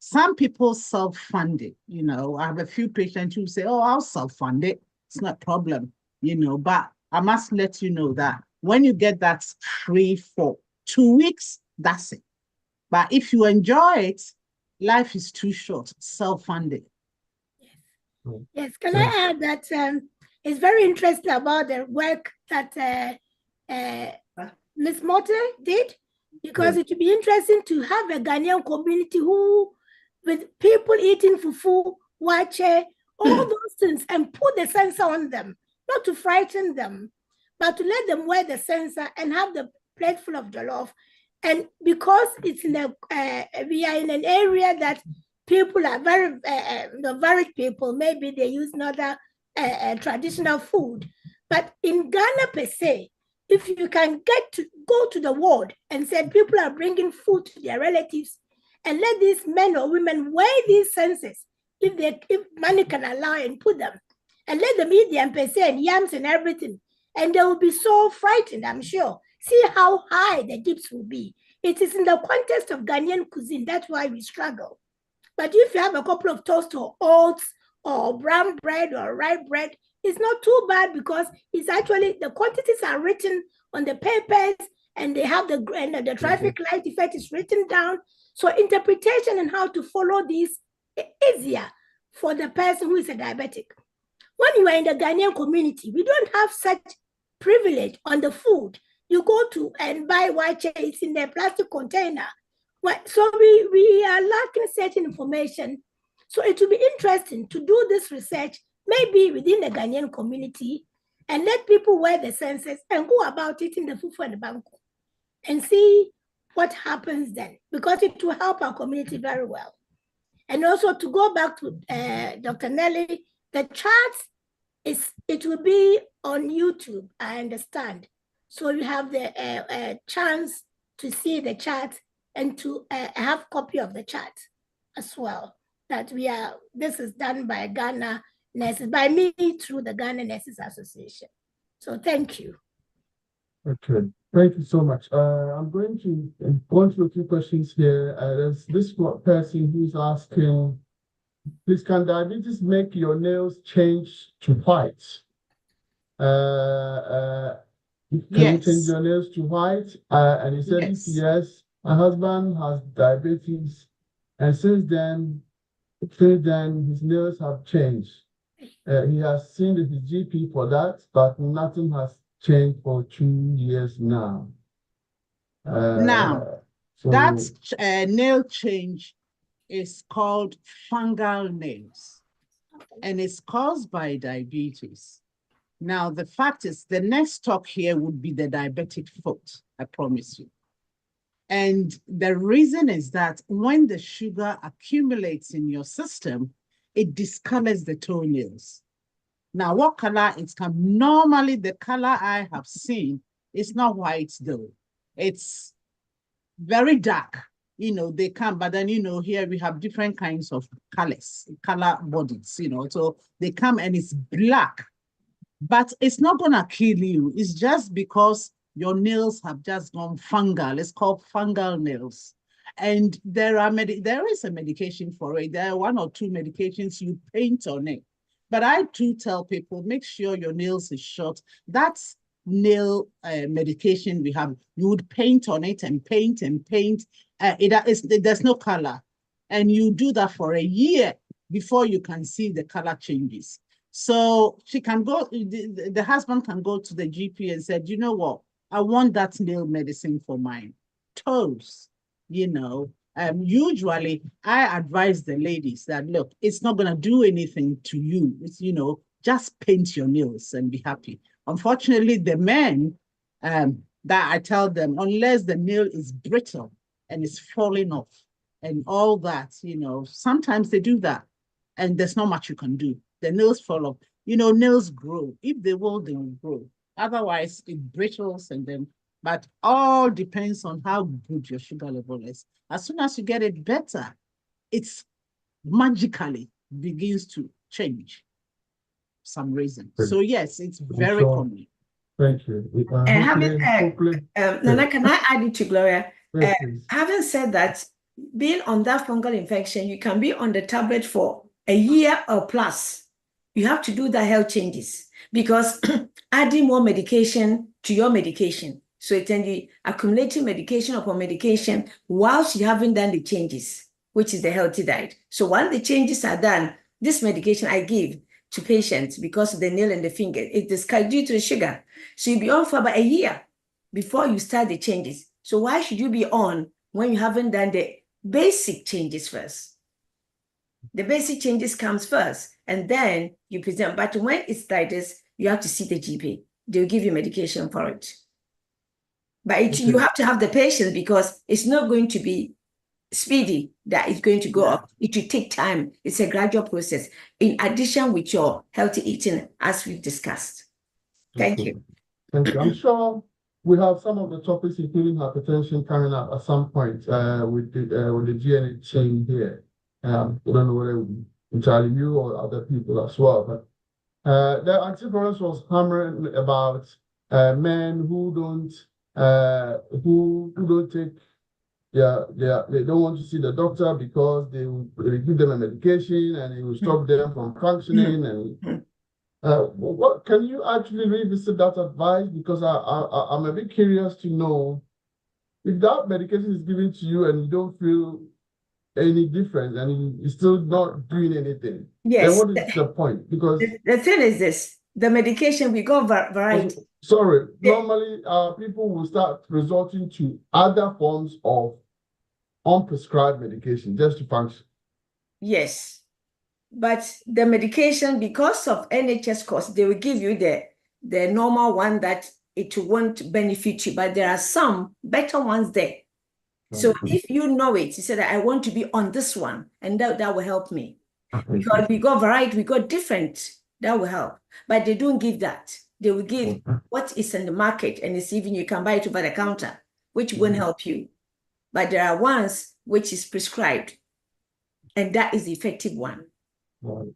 Some people self-fund it, I have a few patients who say, oh, I'll self-fund it. It's not a problem, but I must let you know that when you get that free for 2 weeks, that's it. But if you enjoy it, life is too short, self-fund it. Yes, can I add that it's very interesting about the work that Ms. Motte did, because it would be interesting to have a Ghanaian community with people eating fufu, wache, all those things, and put the sensor on them, not to frighten them, but to let them wear the sensor and have the plate full of jollof. And because it's we are in an area that people are very varied people, maybe they use another traditional food. But in Ghana per se, if you can go to the ward and say people are bringing food to their relatives, and let these men or women wear these sensors, if money can allow, and put them, and let them eat the MPC and yams and everything, and they will be so frightened, I'm sure. See how high the dips will be. It is in the context of Ghanaian cuisine, that's why we struggle. But if you have a couple of toast or oats or brown bread or rye bread, it's not too bad, because it's actually, the quantities are written on the papers, and they have the traffic light effect is written down. So interpretation and how to follow these is easier for the person who is a diabetic. When you are in the Ghanaian community, we don't have such privilege on the food. You go to and buy wache, it's in a plastic container. So we are lacking certain information. So it will be interesting to do this research, maybe within the Ghanaian community, and let people wear the census and go about it in the fufu and the banku and see what happens then, because it will help our community very well. And also to go back to Dr. Nelly, the charts, it will be on YouTube, I understand. So you have the chance to see the chart and to have copy of the chart as well. That this is done by Ghana Nurses, by me through the Ghana Nurses Association. So thank you. Okay, thank you so much. I'm going to go through a few questions here. There's this person who's asking, please, can diabetes make your nails change to white? Can you change your nails to white? And he said, yes, my husband has diabetes, and since then his nails have changed. He has seen his GP for that, but nothing has changed for 2 years now. That nail change is called fungal nails, and it's caused by diabetes. Now, the fact is, the next talk here would be the diabetic foot, I promise you. And the reason is that when the sugar accumulates in your system, it discolors the toenails. Now, what color it can? Normally, the color I have seen is not white though. It's very dark. You know, they come, but then, you know, here we have different kinds of colors, color bodies, you know, so they come and it's black, but it's not gonna kill you. It's just because your nails have just gone fungal. It's called fungal nails. And there is a medication for it. There are 1 or 2 medications you paint on it. But I do tell people, make sure your nails is short. That's nail medication we have. You would paint on it and paint and paint. There's no color. And you do that for a year before you can see the color changes. So she can go, the husband can go to the GP and said, you know what? I want that nail medicine for my toes, you know. Usually I advise the ladies that, look, it's not going to do anything to you. It's, you know, just paint your nails and be happy. Unfortunately, the men, that I tell them, unless the nail is brittle and it's falling off and all that, you know, sometimes they do that and there's not much you can do. The nails fall off. You know, nails grow. If they will, they will grow. Otherwise, it brittles and then, but all depends on how good your sugar level is. As soon as you get it better, it's magically begins to change some reason. So yes, it's very common. Thank you. Nana, can I add it to Gloria? Having said that, being on that fungal infection, you can be on the tablet for a year or plus. You have to do the health changes because adding more medication to your medication. So it can be accumulating medication upon medication whilst you haven't done the changes, which is the healthy diet. So once the changes are done, this medication I give to patients because of the nail and the finger, it is due to the sugar. So you'll be on for about a year before you start the changes. So why should you be on when you haven't done the basic changes first? The basic changes comes first, and then you present. But when it's like this, you have to see the GP. They'll give you medication for it. But you have to have the patience because it's not going to be speedy that it's going to go up. It will take time. It's a gradual process. In addition with your healthy eating, as we've discussed. Thank you. Thank you. I'm sure we have some of the topics, including hypertension, coming up at some point with the GNA chain here. I don't know whether entirely you or other people as well, but the antivirus was hammering about men who don't take they don't want to see the doctor because they give them a medication and it will stop them from functioning. And what can you actually revisit that advice? Because I'm a bit curious to know if that medication is given to you and you don't feel any difference and you're still not doing anything. Yes. Then what is the point? Because the thing is this, the medication, we got variety. Sorry, normally people will start resorting to other forms of unprescribed medication just to function. Yes. But the medication, because of NHS costs, they will give you the normal one that it won't benefit you, but there are some better ones there. So if you know it, you say that I want to be on this one, and that will help me. Because we got variety, we got different, that will help. But they don't give that. They will give what is in the market, and it's even you can buy it over the counter, which won't help you. But there are ones which is prescribed, and that is the effective one. Right.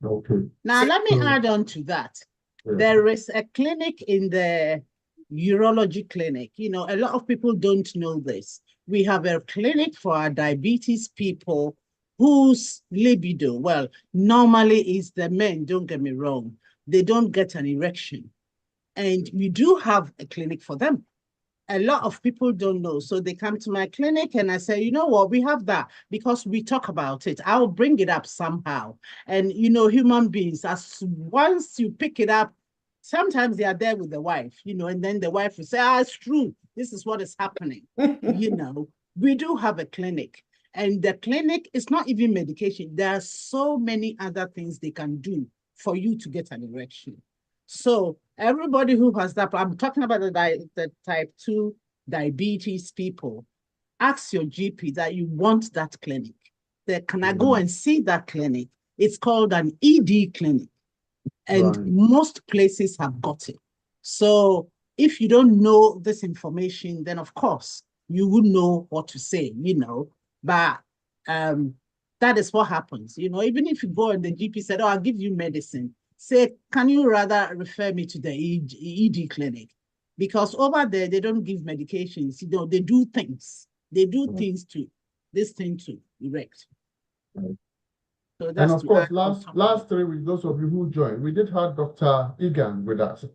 Okay. Now, let me add on to that. Yeah. There is a clinic in the urology clinic. You know, a lot of people don't know this. We have a clinic for our diabetes people whose libido, well, normally is the men, don't get me wrong, they don't get an erection. And we do have a clinic for them. A lot of people don't know. So they come to my clinic and I say, you know what, we have that because we talk about it. I'll bring it up somehow. And, you know, human beings, as once you pick it up, sometimes they are there with the wife, you know, and then the wife will say, it's true. This is what is happening. You know, we do have a clinic, and the clinic is not even medication. There are so many other things they can do for you to get an erection. So everybody who has that, I'm talking about the type 2 diabetes people, ask your GP that you want that clinic. Can I go and see that clinic? It's called an ED clinic. And most places have got it. So if you don't know this information, then of course you would know what to say, you know, but that is what happens. You know, even if you go and the GP said, I'll give you medicine, say, can you rather refer me to the ED clinic? Because over there, they don't give medications, you know, they do things. They do things to this thing to erect. So and of course, last 3 weeks, those of you who joined, we did have Dr. Egan with us.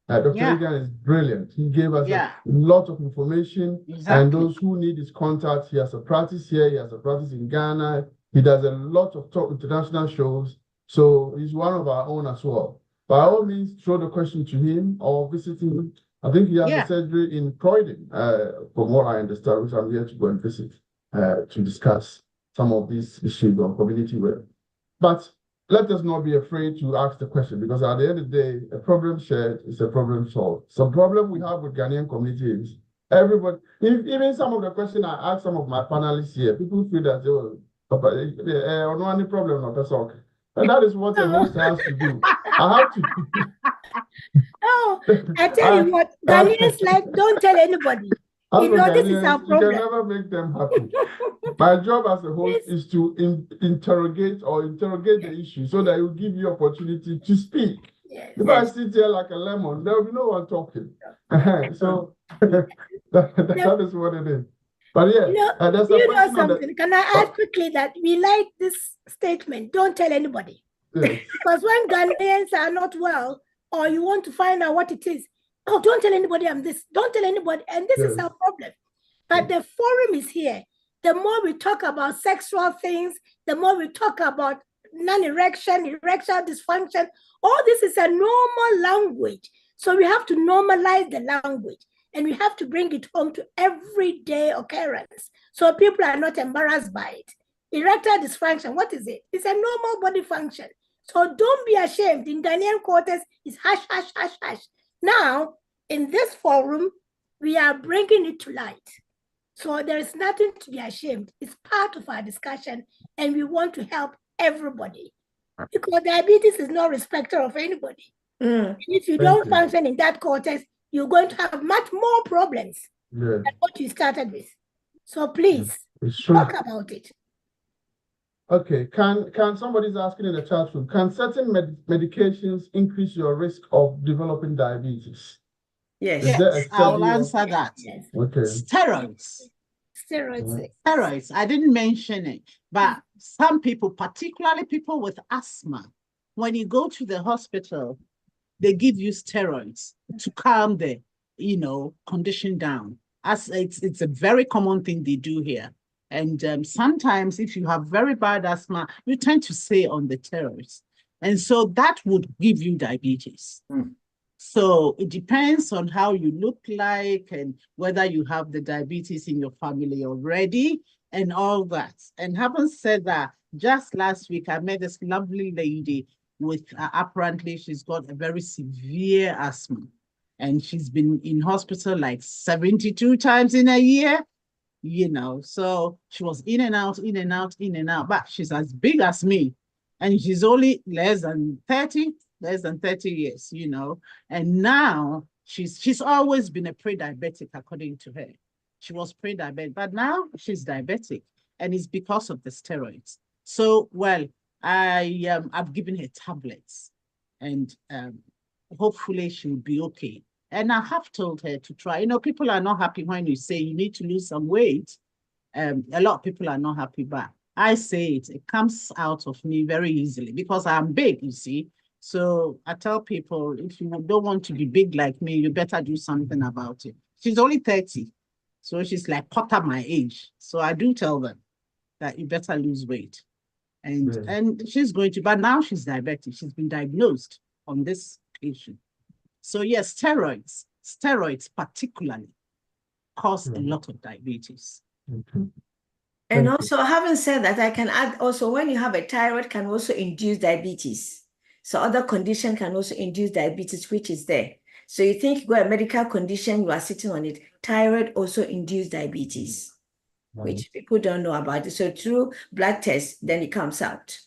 Dr. Egan is brilliant. He gave us a lot of information. Exactly. And those who need his contact, he has a practice here, he has a practice in Ghana. He does a lot of international shows. So he's one of our own as well. By all means, throw the question to him or visit him. I think he has a surgery in Croydon, from what I understand, which I'm here to go and visit to discuss some of these issues on community work. But let us not be afraid to ask the question, because at the end of the day, a problem shared is a problem solved. Some problem we have with Ghanaian community is everybody, even some of the questions I ask some of my panelists here, people feel that they will, no any problem, not that's okay. And that is what a host has to do. I have to. No, I tell you what, Ghanaians like, don't tell anybody. You know, this is our problem. You can never make them happy. My job as a host is to interrogate the issue so that it will give you opportunity to speak. Yes. If I sit here like a lemon, there will be no one talking. So that is what it is. But yeah, there's a you know something. Can I add quickly that we like this statement, don't tell anybody. Yes. Because when Ghanaians are not well, or you want to find out what it is, oh, don't tell anybody I'm this, don't tell anybody, and this is our problem. But the forum is here. The more we talk about sexual things, the more we talk about non-erection, erectile dysfunction, all this is a normal language. So we have to normalize the language, and we have to bring it home to everyday occurrence. So people are not embarrassed by it. Erectile dysfunction, what is it? It's a normal body function. So don't be ashamed. In Ghanaian quarters, it's hush, hush, hush, hush. Now, in this forum, we are bringing it to light. So there is nothing to be ashamed. It's part of our discussion, and we want to help everybody. Because diabetes is no respecter of anybody. If you don't function in that cortex, you're going to have much more problems than what you started with. So please, talk about it. Okay, can somebody's asking in the chat room, can certain medications increase your risk of developing diabetes? Yes, I'll answer that. Yes. Okay. Steroids. Steroids. I didn't mention it, but some people, particularly people with asthma, when you go to the hospital, they give you steroids to calm the, condition down. As it's a very common thing they do here. And sometimes if you have very bad asthma, you tend to stay on the steroids. And so that would give you diabetes. So it depends on how you look like and whether you have the diabetes in your family already. and all that. And having said that, just last week, I met this lovely lady with apparently she's got a very severe asthma. And she's been in hospital like 72 times in a year, you know. So she was in and out, in and out, in and out. But she's as big as me. And she's only less than 30 years, you know. And now she's always been a pre-diabetic, according to her. She was pre-diabetic, but now she's diabetic, and it's because of the steroids. So, well, I've given her tablets, and hopefully she'll be okay. And I have told her to try. You know, people are not happy when you say you need to lose some weight. A lot of people are not happy, but I say it comes out of me very easily because I'm big, you see. So I tell people, if you don't want to be big like me, you better do something about it. She's only 30. So she's like quarter my age. So I do tell them that you better lose weight. And she's going to, but now she's diabetic. She's been diagnosed on this patient. So yes, steroids particularly cause a lot of diabetes. And also, having said that, I can add also when you have a thyroid can also induce diabetes. So other condition can also induce diabetes, which is there. So you think you got a medical condition, you are sitting on it. Thyroid also induce diabetes, which people don't know about it. So through blood tests, then it comes out.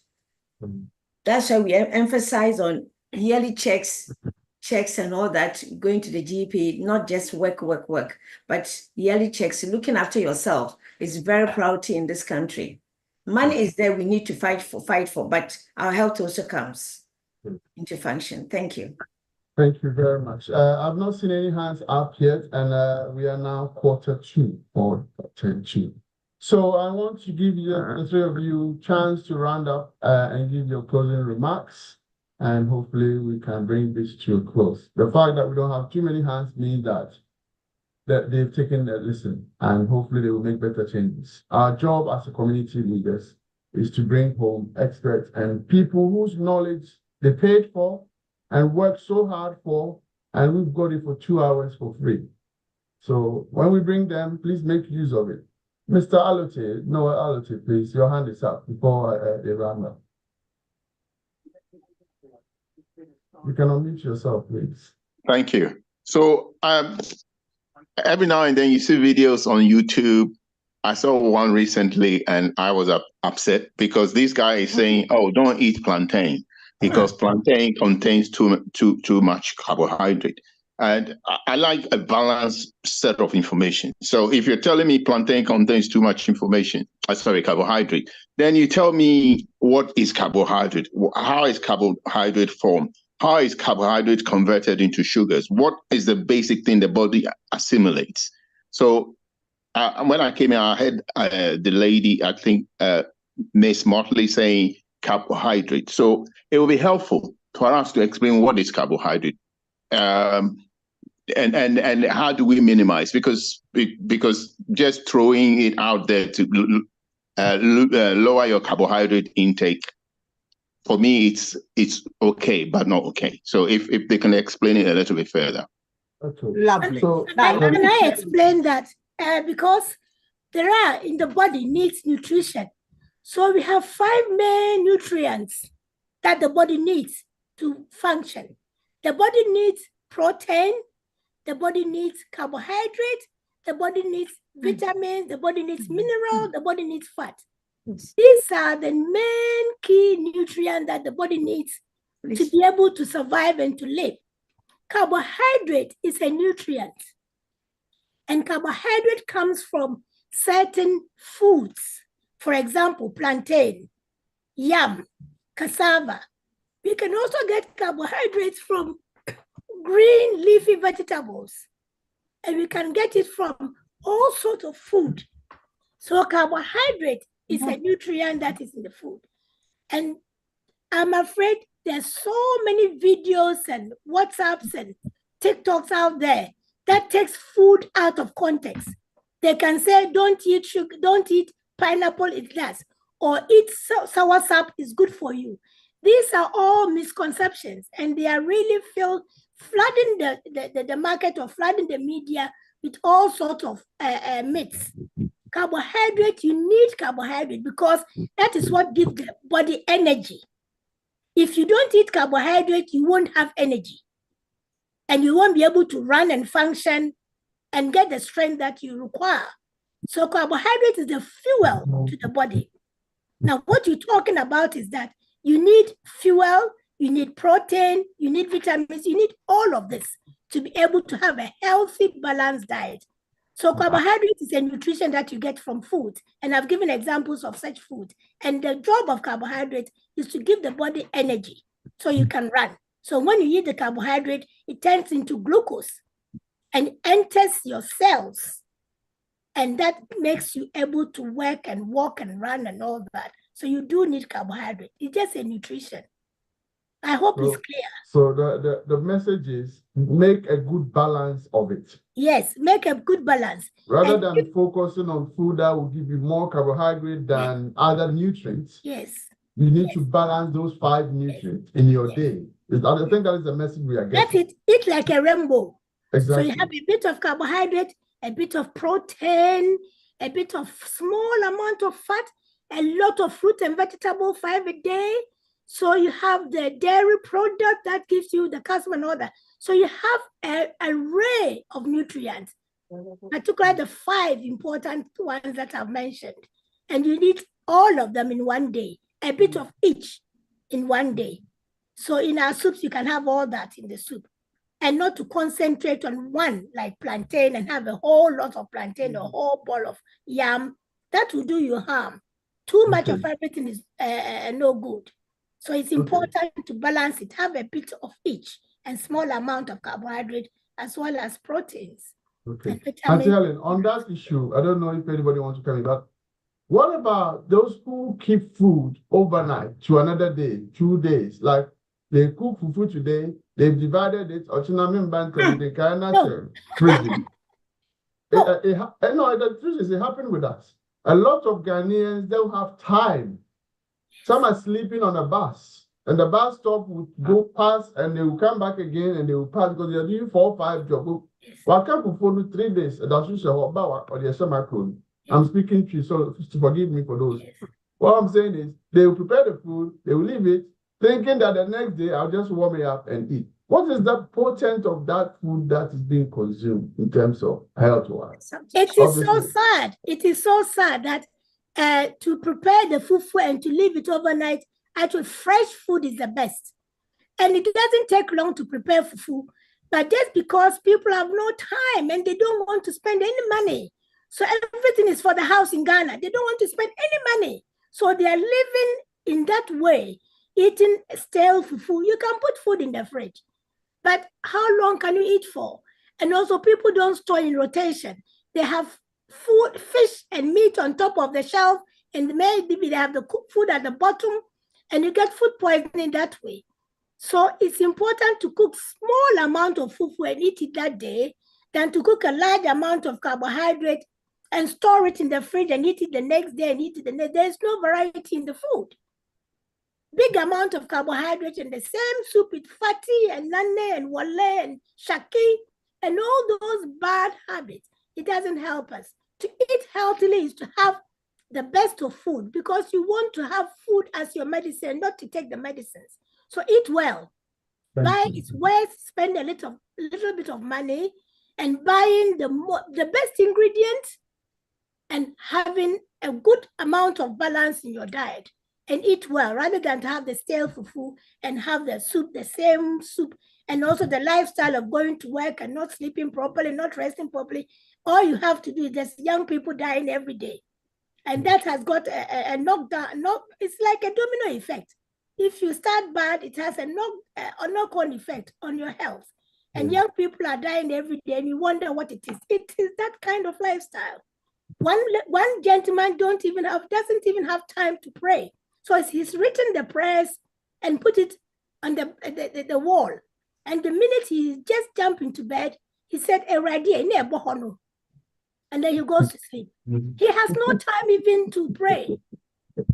That's why we emphasize on yearly checks and all that, going to the GP, not just work, but yearly checks, looking after yourself is very priority in this country. Money is there, we need to fight for, but our health also comes into function. Thank you. Thank you very much. I've not seen any hands up yet, and we are now 2:45 or 10:02. So I want to give you, the three of you, chance to round up and give your closing remarks, and hopefully we can bring this to a close. The fact that we don't have too many hands means that they've taken a listen, and hopefully they will make better changes. Our job as a community leaders is to bring home experts and people whose knowledge they paid for and worked so hard for, and we've got it for 2 hours for free. So when we bring them, please make use of it. Mr. Alote, Noah Alote, please, your hand is up before they run up. You can unmute yourself, please. Thank you. So every now and then you see videos on YouTube. I saw one recently and I was upset because this guy is saying, oh, don't eat plantain because plantain contains too much carbohydrate. And I like a balanced set of information. So if you're telling me plantain contains too much carbohydrate, then you tell me what is carbohydrate? How is carbohydrate formed? How is carbohydrate converted into sugars? What is the basic thing the body assimilates? So when I came in, I heard the lady, I think Miss Motley, saying carbohydrate. So it will be helpful for us to explain what is carbohydrate. And how do we minimize? Because just throwing it out there to lower your carbohydrate intake, for me, it's okay, but not okay. So if they can explain it a little bit further. Okay. Lovely. So, Can I explain that? Because there are in the body needs nutrition. So we have 5 main nutrients that the body needs to function. The body needs protein, the body needs carbohydrate, the body needs vitamins, the body needs mineral, the body needs fat. These are the main key nutrients that the body needs to be able to survive and to live. Carbohydrate is a nutrient, and carbohydrate comes from certain foods. For example, plantain, yam, cassava. We can also get carbohydrates from green leafy vegetables, and we can get it from all sorts of food. So carbohydrate is a nutrient that is in the food. And I'm afraid there's so many videos and WhatsApps and TikToks out there that takes food out of context. They can say, don't eat sugar, don't eat pineapple, it does, or eat soursop is good for you. These are all misconceptions, and they are really flooding the market or flooding the media with all sorts of myths. Carbohydrate, you need carbohydrate because that is what gives the body energy. If you don't eat carbohydrate, you won't have energy. And you won't be able to run and function and get the strength that you require. So carbohydrate is the fuel to the body. Now, what you're talking about is that you need fuel, you need protein, you need vitamins, you need all of this to be able to have a healthy, balanced diet. So carbohydrate is a nutrition that you get from food. And I've given examples of such food. And the job of carbohydrate is to give the body energy so you can run. So when you eat the carbohydrate, it turns into glucose and enters your cells. And that makes you able to work and walk and run and all that. So you do need carbohydrate. It's just a nutrition. I hope it's clear. So the message is make a good balance of it. Yes, make a good balance. Rather than focusing on food that will give you more carbohydrate than other nutrients. Yes. You need to balance those 5 nutrients in your day. I think that is the message we are getting. That's it. Eat like a rainbow. Exactly. So you have a bit of carbohydrate, a bit of protein, a bit of small amount of fat, a lot of fruit and vegetable 5 a day. So you have the dairy product that gives you the calcium and all that. So you have an array of nutrients, particularly the 5 important ones that I've mentioned. And you need all of them in one day, a bit of each in one day. So in our soups, you can have all that in the soup. And not to concentrate on one, like plantain, and have a whole lot of plantain, a whole bowl of yam. That will do you harm. Too much of everything is no good. So it's important to balance it. Have a bit of each and small amount of carbohydrate as well as proteins. Okay. Auntie Helen, on that issue, I don't know if anybody wants to come in, but what about those who keep food overnight to another day, 2 days? Like they cook fufu today, they've divided it, no. The truth is, it happened with us. A lot of Ghanaians don't have time. Some are sleeping on a bus, and the bus stop would go past, and they will come back again, and they will pass because they are doing 4 or 5 jobs. Welcome for 3 days. I'm speaking to you, so forgive me for those. What I'm saying is, they will prepare the food, they will leave it, thinking that the next day I'll just warm it up and eat. What is the potent of that food that is being consumed in terms of health-wise? It is so sad. It is so sad that to prepare the fufu and to leave it overnight, actually fresh food is the best. And it doesn't take long to prepare fufu, but just because people have no time and they don't want to spend any money. So everything is for the house in Ghana. They don't want to spend any money. So they are living in that way, eating stale fufu. You can put food in the fridge, but how long can you eat for? And also people don't store in rotation. They have food, fish and meat on top of the shelf, and maybe they have the cooked food at the bottom, and you get food poisoning that way. So it's important to cook small amount of fufu and eat it that day than to cook a large amount of carbohydrate and store it in the fridge and eat it the next day and eat it the next day. There's no variety in the food. Big amount of carbohydrate in the same soup with fatty and nane and wale and shaki and all those bad habits. It doesn't help us. To eat healthily is to have the best of food because you want to have food as your medicine, not to take the medicines. So eat well. Buy, it's worth spend a little bit of money and buying the best ingredients and having a good amount of balance in your diet and eat well rather than to have the stale fufu and have the soup, the same soup, and also the lifestyle of going to work and not sleeping properly, not resting properly. All you have to do is there's young people dying every day. And that has got a knockdown, it's like a domino effect. If you start bad, it has a knock-on effect on your health. And young people are dying every day and you wonder what it is. It is that kind of lifestyle. One gentleman doesn't even have time to pray. So he's written the prayers and put it on the wall. And the minute he just jumped into bed, he said, and then he goes to sleep. He has no time even to pray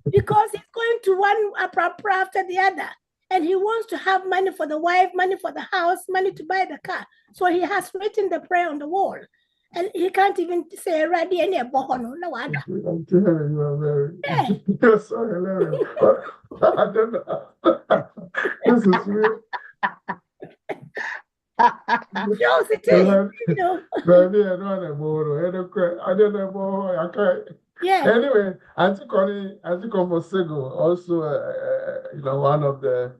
because he's going to one after the other. And he wants to have money for the wife, money for the house, money to buy the car. So he has written the prayer on the wall. And he can't even say ready any bohono. No wonder. I'm telling you, are very. Yeah. You're so hilarious. I don't know. This is real. Yes, it is. You know. Baby, I don't know. I don't know. I can't. Yeah. Anyway, Auntie Connie for Sego, also, one of the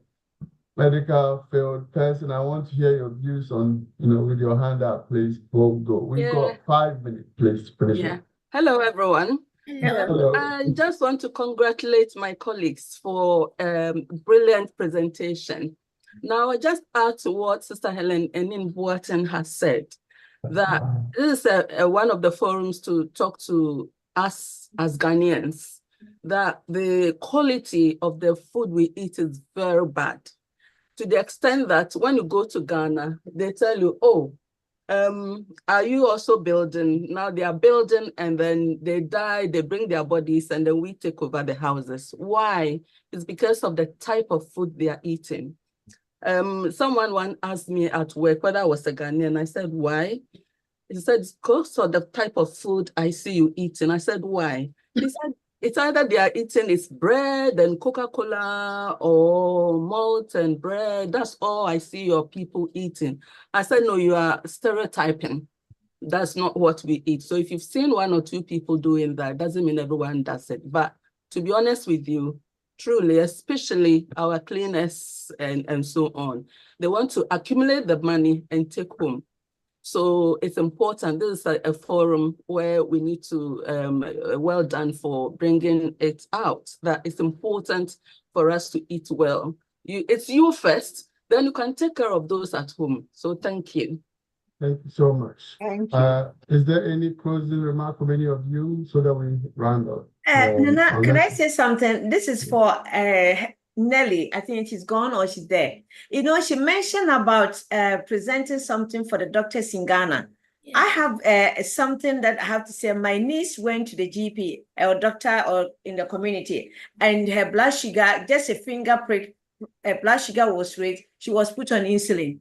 medical field person. I want to hear your views on, with your hand up, please. Before we go. We've got 5 minutes, please, to finish it. Hello, everyone. Hello. I just want to congratulate my colleagues for brilliant presentation. Now, I just add to what Sister Helen Enin Boateng has said, that this is one of the forums to talk to us as Ghanaians, that the quality of the food we eat is very bad. To the extent that when you go to Ghana, they tell you, oh, are you also building? Now they are building and then they die, they bring their bodies and then we take over the houses. Why? It's because of the type of food they are eating. Someone asked me at work whether I was a Ghanaian. I said, why? He said, because of the type of food I see you eating. I said, why? He said, it's either they are eating is bread and Coca-Cola or malt and bread. That's all I see your people eating. I said, no, you are stereotyping. That's not what we eat. So if you've seen 1 or 2 people doing that, doesn't mean everyone does it. But to be honest with you, truly, especially our cleaners and so on, they want to accumulate the money and take home. So it's important. This is a forum where we need to, well done for bringing it out, that it's important for us to eat well. It's you first, then you can take care of those at home. So thank you. Thank you so much. Thank you. Is there any closing remark from any of you so that we round up? Nana, can I say something? This is for Nelly. I think she's gone or she's there. You know, she mentioned about presenting something for the doctors in Ghana. Yeah. I have something that I have to say. My niece went to the GP or doctor or in the community, and her blood sugar, just a finger prick, her blood sugar was raised. She was put on insulin.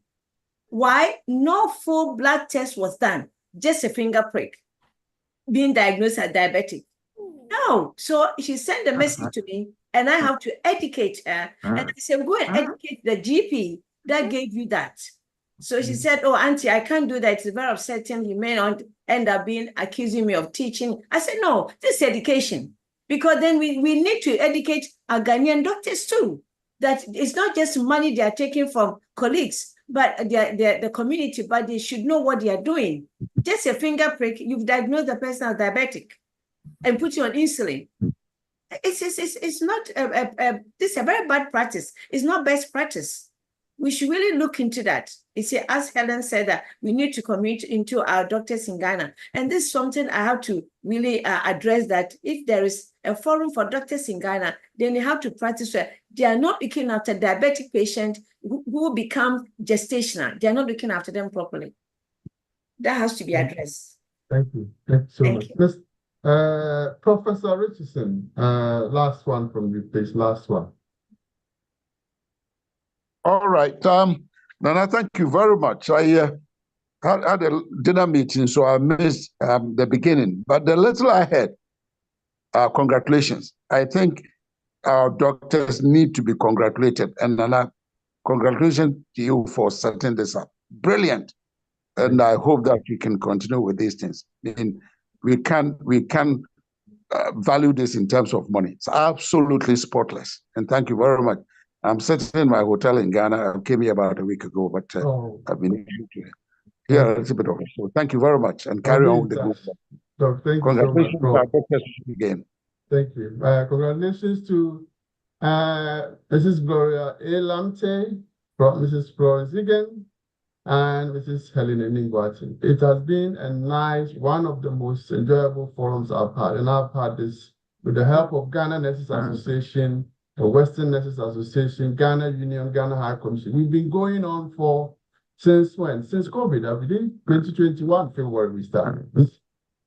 Why? No full blood test was done, just a finger prick, being diagnosed as diabetic. No. So she sent a message to me, and I have to educate her. And I said, go and educate the GP that gave you that. So she said, oh, Auntie, I can't do that. It's very upsetting. You may not end up accusing me of teaching. I said, no, this is education. Because then we need to educate our Ghanaian doctors too, that it's not just money they are taking from colleagues, but the community, but they should know what they are doing. Just a finger prick, you've diagnosed the person as diabetic and put you on insulin. It's not, this is a very bad practice. It's not best practice. We should really look into that. You see, as Helen said, that we need to commit into our doctors in Ghana. And this is something I have to really address, that if there is a forum for doctors in Ghana, then they have to practice where they are not looking after diabetic patients who become gestational. They are not looking after them properly. That has to be addressed. Thank you. Thank you so much. Professor Richardson, last one from you, please. Last one. All right. Nana, thank you very much. I had a dinner meeting, so I missed the beginning. But the little I had, congratulations. I think our doctors need to be congratulated. And Nana, congratulations to you for setting this up. Brilliant. And I hope that we can continue with these things. I mean, we can value this in terms of money. It's absolutely spotless. And thank you very much. I'm sitting in my hotel in Ghana. I came here about a week ago, but I've been able to hear a little bit of it. So thank you very much, and carry on with the group. So thank Congratulations you so much, again. Thank you. Congratulations to Mrs. Gloria A. Lamte, Mrs. Florence Egan, and Mrs. Helen Enin Boateng. It has been a nice, one of the most enjoyable forums I've had, and I've had this with the help of Ghana Nurses Association, the Western Nurses Association, Ghana Union, Ghana High Commission. We've been going on since when? Since COVID. Within 2021 February we started.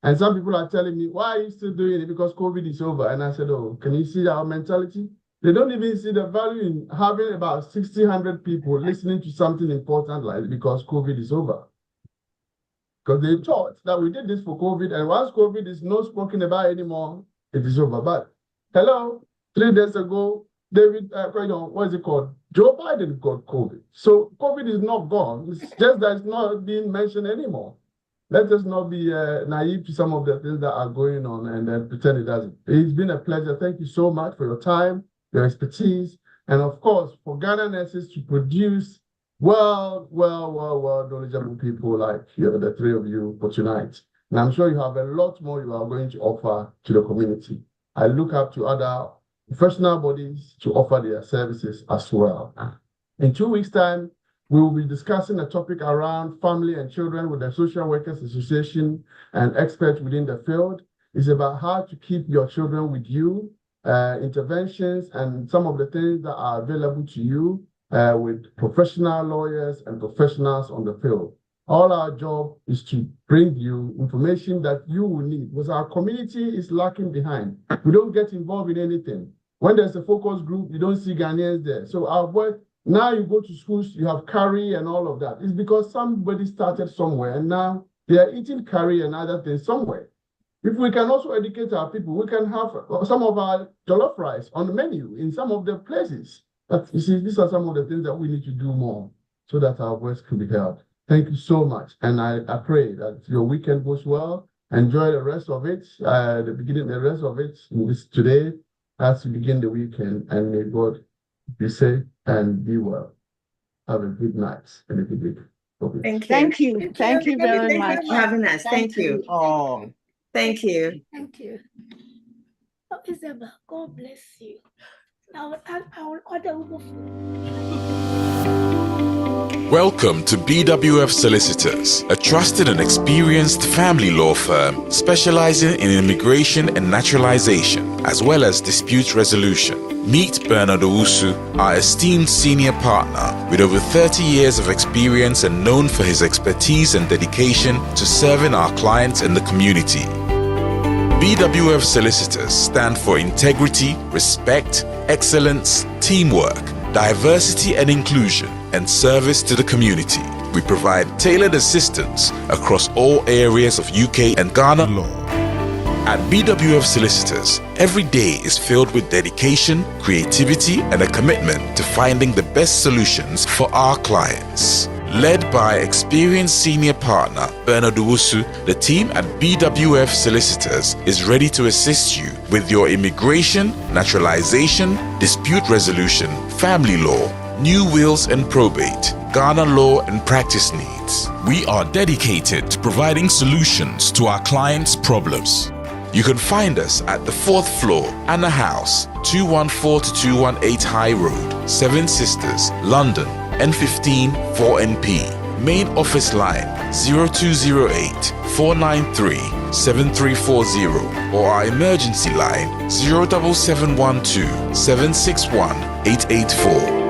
And some people are telling me, why are you still doing it? Because COVID is over. And I said, oh, can you see our mentality? They don't even see the value in having about 100 people listening to something important like because COVID is over. because they thought that we did this for COVID, and once COVID is not spoken about anymore, it is over. But hello, 3 days ago, what is it called? Joe Biden got COVID. So COVID is not gone. It's just that it's not being mentioned anymore. Let us not be naive to some of the things that are going on and then pretend it doesn't. It's been a pleasure. Thank you so much for your time, your expertise, and of course, for Ghana nurses to produce well knowledgeable people like the three of you for tonight. And I'm sure you have a lot more you are going to offer to the community. I look up to other professional bodies to offer their services as well. In 2 weeks' time, we will be discussing a topic around family and children with the Social Workers Association and experts within the field. It's about how to keep your children with you, interventions, and some of the things that are available to you with professional lawyers and professionals on the field. All our job is to bring you information that you will need, because our community is lacking behind. We don't get involved in anything. When there's a focus group, you don't see Ghanaians there. So our work, now you go to schools, you have curry and all of that. It's because somebody started somewhere and now they are eating curry and other things somewhere. If we can also educate our people, we can have some of our jollof rice on the menu in some of the places. But you see, these are some of the things that we need to do more so that our voice can be heard. Thank you so much. And I pray that your weekend goes well. Enjoy the rest of it, the rest of it today as you begin the weekend. And may God be safe and be well. Have a good night and a good week. Okay. Thank you. Thank you very much for having us. Thank you. Oh, thank you. Thank you. Oh, Isabel, God bless you. I will order Uber food. Welcome to BWF Solicitors, a trusted and experienced family law firm specializing in immigration and naturalization, as well as dispute resolution. Meet Bernard Owusu, our esteemed senior partner with over 30 years of experience and known for his expertise and dedication to serving our clients and the community. BWF Solicitors stand for integrity, respect, excellence, teamwork, diversity and inclusion, and service to the community. We provide tailored assistance across all areas of UK and Ghana law. At BWF Solicitors, every day is filled with dedication, creativity, and a commitment to finding the best solutions for our clients. Led by experienced senior partner Bernard Owusu, the team at BWF Solicitors is ready to assist you with your immigration, naturalization, dispute resolution, family law, new wills and probate, Ghana law and practice needs. We are dedicated to providing solutions to our clients' problems. You can find us at the 4th floor, Anna House, 214-218 High Road, Seven Sisters, London, N15 4NP. Main office line 0208 493 7340 or our emergency line 07712 761 884.